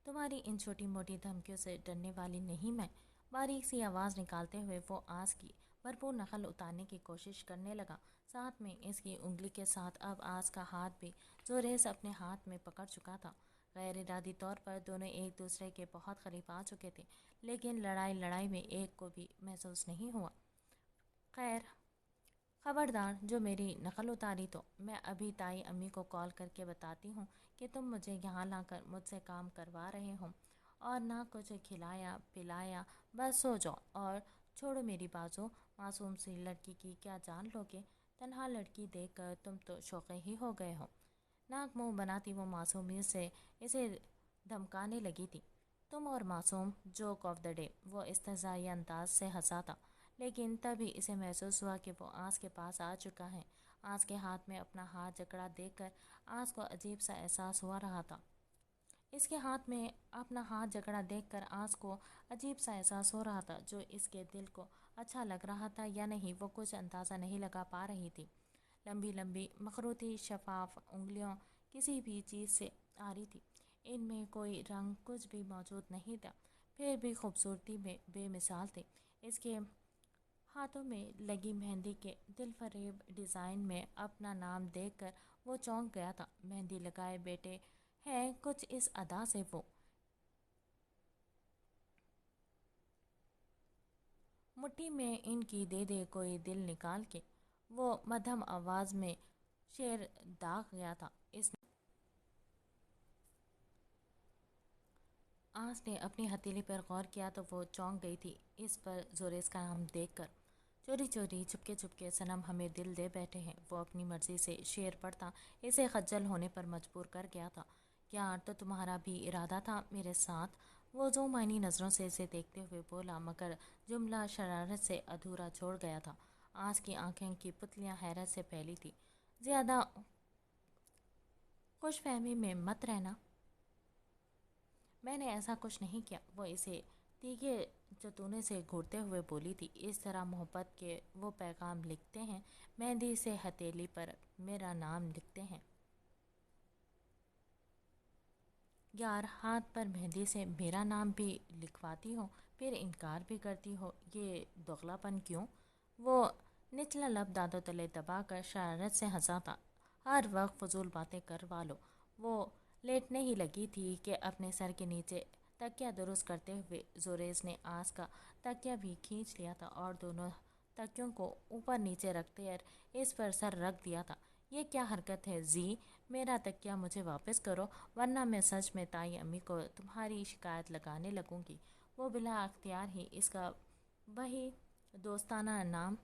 تمہاری ان چھوٹی موٹی دھمکیوں سے ڈرنے والی نہیں میں، باریک سی آواز نکالتے ہوئے وہ آس کی بھرپور نقل اتارنے کی کوشش کرنے لگا، ساتھ میں اس کی انگلی کے ساتھ اب آس کا ہاتھ بھی زوریز اپنے ہاتھ میں پکڑ چکا تھا۔ غیر ارادی طور پر دونوں ایک دوسرے کے بہت قریب آ چکے تھے، لیکن لڑائی میں ایک کو بھی محسوس نہیں ہوا۔ خیر، خبردار جو میری نقل اتاری تو میں ابھی تائی امی کو کال کر کے بتاتی ہوں کہ تم مجھے یہاں لا کر مجھ سے کام کروا رہے ہو، اور نہ کچھ کھلایا پلایا، بس سو جاؤ اور چھوڑو میری بازو۔ معصوم سی لڑکی کی کیا جان لو گے؟ تنہا لڑکی دیکھ کر تم تو شوقے ہی ہو گئے ہو۔ ناک منہ بناتی وہ معصومیت سے اسے دھمکانے لگی تھی۔ تم اور معصوم، جوک آف دا ڈے۔ وہ استہزائی انداز سے ہنسا تھا، لیکن تبھی اسے محسوس ہوا کہ وہ آس کے پاس آ چکا ہے۔ آس کے ہاتھ میں اپنا ہاتھ جکڑا دیکھ کر آس کو عجیب سا احساس ہو رہا تھا۔ اس کے ہاتھ میں اپنا ہاتھ جکڑا دیکھ کر آس کو عجیب سا احساس ہو رہا تھا، جو اس کے دل کو اچھا لگ رہا تھا یا نہیں وہ کچھ اندازہ نہیں لگا پا رہی تھی۔ لمبی لمبی مخروطی شفاف انگلیاں کسی بھی چیز سے آ رہی تھی، ان میں کوئی رنگ کچھ بھی موجود نہیں تھا، پھر بھی خوبصورتی میں بے مثال تھی۔ اس کے ہاتھوں میں لگی مہندی کے دل فریب ڈیزائن میں اپنا نام دیکھ کر وہ چونک گیا تھا۔ مہندی لگائے بیٹھے ہیں کچھ اس ادا سے وہ مٹھی میں ان کی دے دے کوئی دل نکال کے، وہ مدھم آواز میں شعر داغ گیا تھا۔ اس آس نے اپنی ہتھیلی پر غور کیا تو وہ چونک گئی تھی اس پر زوریز کا نام دیکھ کر۔ چوری چوری چھپکے چھپکے صنم ہمیں دل دے بیٹھے ہیں، وہ اپنی مرضی سے شعر پڑھتا اسے خجل ہونے پر مجبور کر گیا تھا۔ یار تو تمہارا بھی ارادہ تھا میرے ساتھ؟ وہ ذو معنی نظروں سے اسے دیکھتے ہوئے بولا، مگر جملہ شرارت سے ادھورا چھوڑ گیا تھا۔ آس کی آنکھیں کی پتلیاں حیرت سے پھیلی تھی۔ زیادہ خوش فہمی میں مت رہنا، میں نے ایسا کچھ نہیں کیا، وہ اسے تیکھے چتونے سے گھورتے ہوئے بولی تھی۔ اس طرح محبت کے وہ پیغام لکھتے ہیں، مہندی سے ہتھیلی پر میرا نام لکھتے ہیں۔ یار، ہاتھ پر مہندی سے میرا نام بھی لکھواتی ہو، پھر انکار بھی کرتی ہو، یہ دوغلا پن کیوں؟ وہ نچلا لب دانتوں تلے دبا کر شرارت سے ہنسا تھا۔ ہر وقت فضول باتیں کروا لو۔ وہ لیٹنے ہی لگی تھی کہ اپنے سر کے نیچے تکیہ درست کرتے ہوئے زوریز نے آس کا تکیہ بھی کھینچ لیا تھا اور دونوں تکیوں کو اوپر نیچے رکھتے اس پر سر رکھ دیا تھا۔ یہ کیا حرکت ہے زی؟ میرا تکیہ مجھے واپس کرو، ورنہ میں سچ میں تائی امی کو تمہاری شکایت لگانے لگوں گی۔ وہ بلا اختیار ہی اس کا وہی دوستانہ نام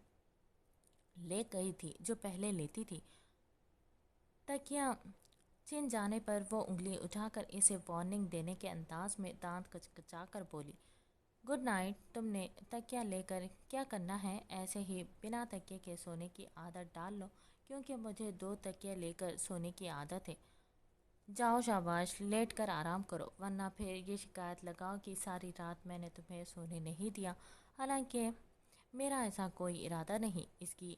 لے گئی تھی جو پہلے لیتی تھی۔ تکیہ چھن جانے پر وہ انگلی اٹھا کر اسے وارننگ دینے کے انداز میں دانت کچکچا کر بولی، گڈ نائٹ۔ تم نے تکیہ لے کر کیا کرنا ہے؟ ایسے ہی بنا تکیے کے سونے کی عادت ڈال لو، کیونکہ مجھے 2 تکیے لے کر سونے کی عادت ہے۔ جاؤ شاباش، لیٹ کر آرام کرو، ورنہ پھر یہ شکایت لگاؤ کہ ساری رات میں نے تمہیں سونے نہیں دیا، حالانکہ میرا ایسا کوئی ارادہ نہیں۔ اس کی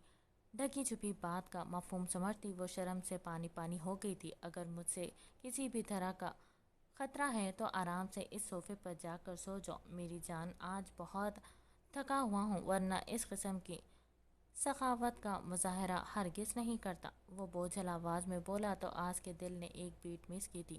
ڈھکی چھپی بات کا مفہوم سمجھتی وہ شرم سے پانی پانی ہو گئی تھی۔ اگر مجھ سے کسی بھی طرح کا خطرہ ہے تو آرام سے اس صوفے پر جا کر سو جاؤ میری جان، آج بہت تھکا ہوا ہوں، ورنہ اس قسم کی سخاوت کا مظاہرہ ہرگز نہیں کرتا۔ وہ بوجھل آواز میں بولا تو آس کے دل نے ایک بیٹ مس کی تھی،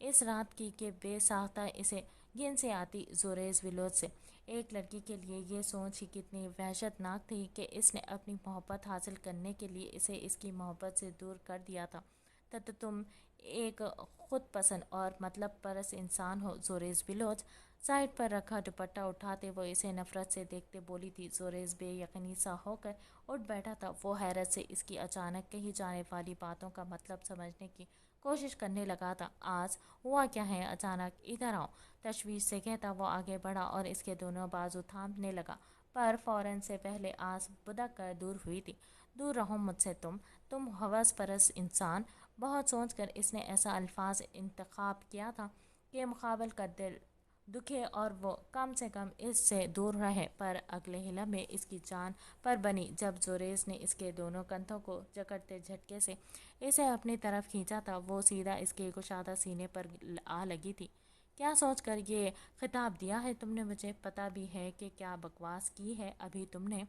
اس رات کی کہ بے ساختہ اسے گن سے آتی زوریز ولوچ سے۔ ایک لڑکی کے لیے یہ سوچ ہی کتنی وحشت ناک تھی کہ اس نے اپنی محبت حاصل کرنے کے لیے اسے اس کی محبت سے دور کر دیا تھا۔ تم ایک خود پسند اور مطلب پرست انسان ہو زوریز ولوچ۔ سائڈ پر رکھا دوپٹہ اٹھاتے وہ اسے نفرت سے دیکھتے بولی تھی۔ زوریز بے یقینی سا ہو کر اٹھ بیٹھا تھا۔ وہ حیرت سے اس کی اچانک کہی جانے والی باتوں کا مطلب سمجھنے کی کوشش کرنے لگا تھا۔ آج ہوا کیا ہے؟ اچانک ادھر آؤ، تشویش سے کہتا وہ آگے بڑھا اور اس کے دونوں بازو تھامنے لگا، پر فوراً سے پہلے آس بدک کر دور ہوئی تھی۔ دور رہو مجھ سے تم ہوس پرست انسان۔ بہت سوچ کر اس نے ایسا الفاظ انتخاب کیا تھا کہ مقابل کا دل دکھے اور وہ کم سے کم اس سے دور رہے، پر اگلے ہی لمحے اس کی جان پر بنی جب زوریز نے اس کے دونوں کندھوں کو جکڑتے جھٹکے سے اسے اپنی طرف کھینچا تھا۔ وہ سیدھا اس کے گشادہ سینے پر آ لگی تھی۔ کیا سوچ کر یہ خطاب دیا ہے تم نے مجھے؟ پتہ بھی ہے کہ کیا بکواس کی ہے ابھی تم نے؟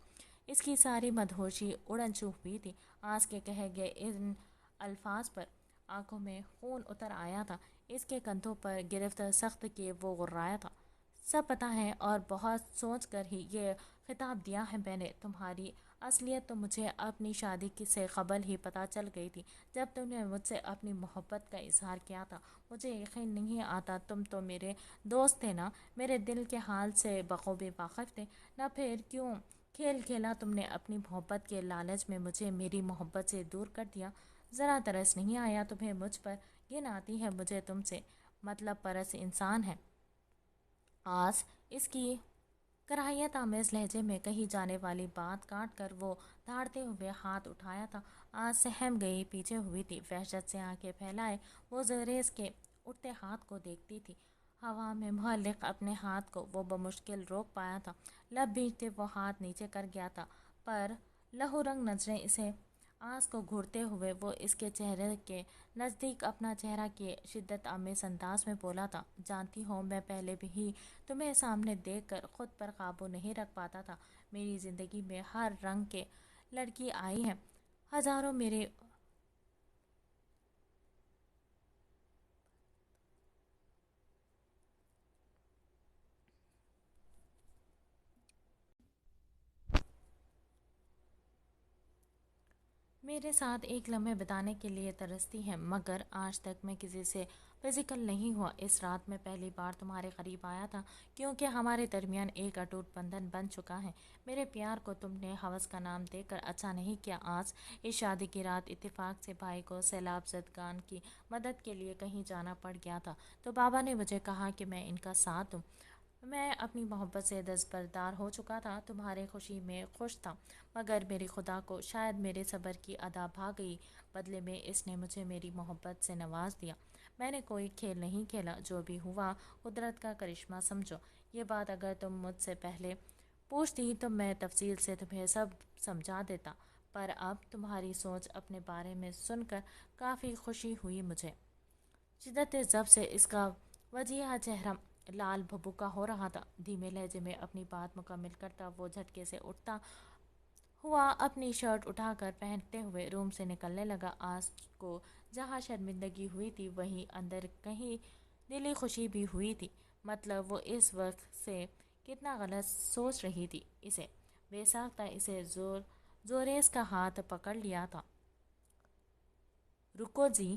اس کی ساری مدہوشی اڑن چھو ہوئی تھی۔ آس کے کہے گئے ان الفاظ پر آنکھوں میں خون اتر آیا تھا۔ اس کے کندھوں پر گرفت سخت کیے وہ غرایا تھا۔ سب پتہ ہے اور بہت سوچ کر ہی یہ خطاب دیا ہے میں نے۔ تمہاری اصلیت تو مجھے اپنی شادی سے قبل ہی پتہ چل گئی تھی، جب تم نے مجھ سے اپنی محبت کا اظہار کیا تھا۔ مجھے یقین نہیں آتا، تم تو میرے دوست تھے نا، میرے دل کے حال سے بخوبی واقف تھے نہ، پھر کیوں کھیل کھیلا تم نے اپنی محبت کے لالچ میں مجھے میری محبت سے دور کر دیا؟ ذرا ترس نہیں آیا تمہیں مجھ پر؟ گھن آتی ہے مجھے تم سے، مطلب پرست انسان ہے۔ آس اس کی کراہیت آمیز لہجے میں کہی جانے والی بات کاٹ کر وہ دھاڑتے ہوئے ہاتھ اٹھایا تھا۔ آج سہم گئی، پیچھے ہوئی تھی، وحشت سے آنکھیں پھیلائے وہ زوریز کے اٹھتے ہاتھ کو دیکھتی تھی۔ ہوا میں معلق اپنے ہاتھ کو وہ بمشکل روک پایا تھا۔ لب بھیجتے وہ ہاتھ نیچے کر گیا تھا، پر لہو رنگ نظریں اسے آس کو گھورتے ہوئے وہ اس کے چہرے کے نزدیک اپنا چہرہ کے شدت آمیز انداز میں بولا تھا۔ جانتی ہو میں پہلے بھی تمہیں سامنے دیکھ کر خود پر قابو نہیں رکھ پاتا تھا۔ میری زندگی میں ہر رنگ کے لڑکی آئی ہیں، ہزاروں میرے ساتھ ایک لمحے بتانے کے لیے ترستی ہیں، مگر آج تک میں کسی سے فزیکل نہیں ہوا۔ اس رات میں پہلی بار تمہارے قریب آیا تھا کیونکہ ہمارے درمیان ایک اٹوٹ بندھن بن چکا ہے۔ میرے پیار کو تم نے ہوس کا نام دے کر اچھا نہیں کیا آج۔ اس شادی کی رات اتفاق سے بھائی کو سیلاب زدگان کی مدد کے لیے کہیں جانا پڑ گیا تھا، تو بابا نے مجھے کہا کہ میں ان کا ساتھ دوں۔ میں اپنی محبت سے دستبردار ہو چکا تھا، تمہاری خوشی میں خوش تھا، مگر میری خدا کو شاید میرے صبر کی ادا بھا گئی، بدلے میں اس نے مجھے میری محبت سے نواز دیا۔ میں نے کوئی کھیل نہیں کھیلا، جو بھی ہوا قدرت کا کرشمہ سمجھو۔ یہ بات اگر تم مجھ سے پہلے پوچھتی تو میں تفصیل سے تمہیں سب سمجھا دیتا، پر اب تمہاری سوچ اپنے بارے میں سن کر کافی خوشی ہوئی مجھے۔ شدت ضبط سے اس کا وجیہہ چہرہ لال بھبوکا ہو رہا تھا۔ دھیمے لہجے میں اپنی بات مکمل کرتا وہ جھٹکے سے اٹھتا ہوا اپنی شرٹ اٹھا کر پہنتے ہوئے روم سے نکلنے لگا۔ آس کو جہاں شرمندگی ہوئی تھی وہیں اندر کہیں دلی خوشی بھی ہوئی تھی، مطلب وہ اس وقت سے کتنا غلط سوچ رہی تھی۔ اسے بے ساختہ اسے زوریز کا ہاتھ پکڑ لیا تھا۔ رکو جی،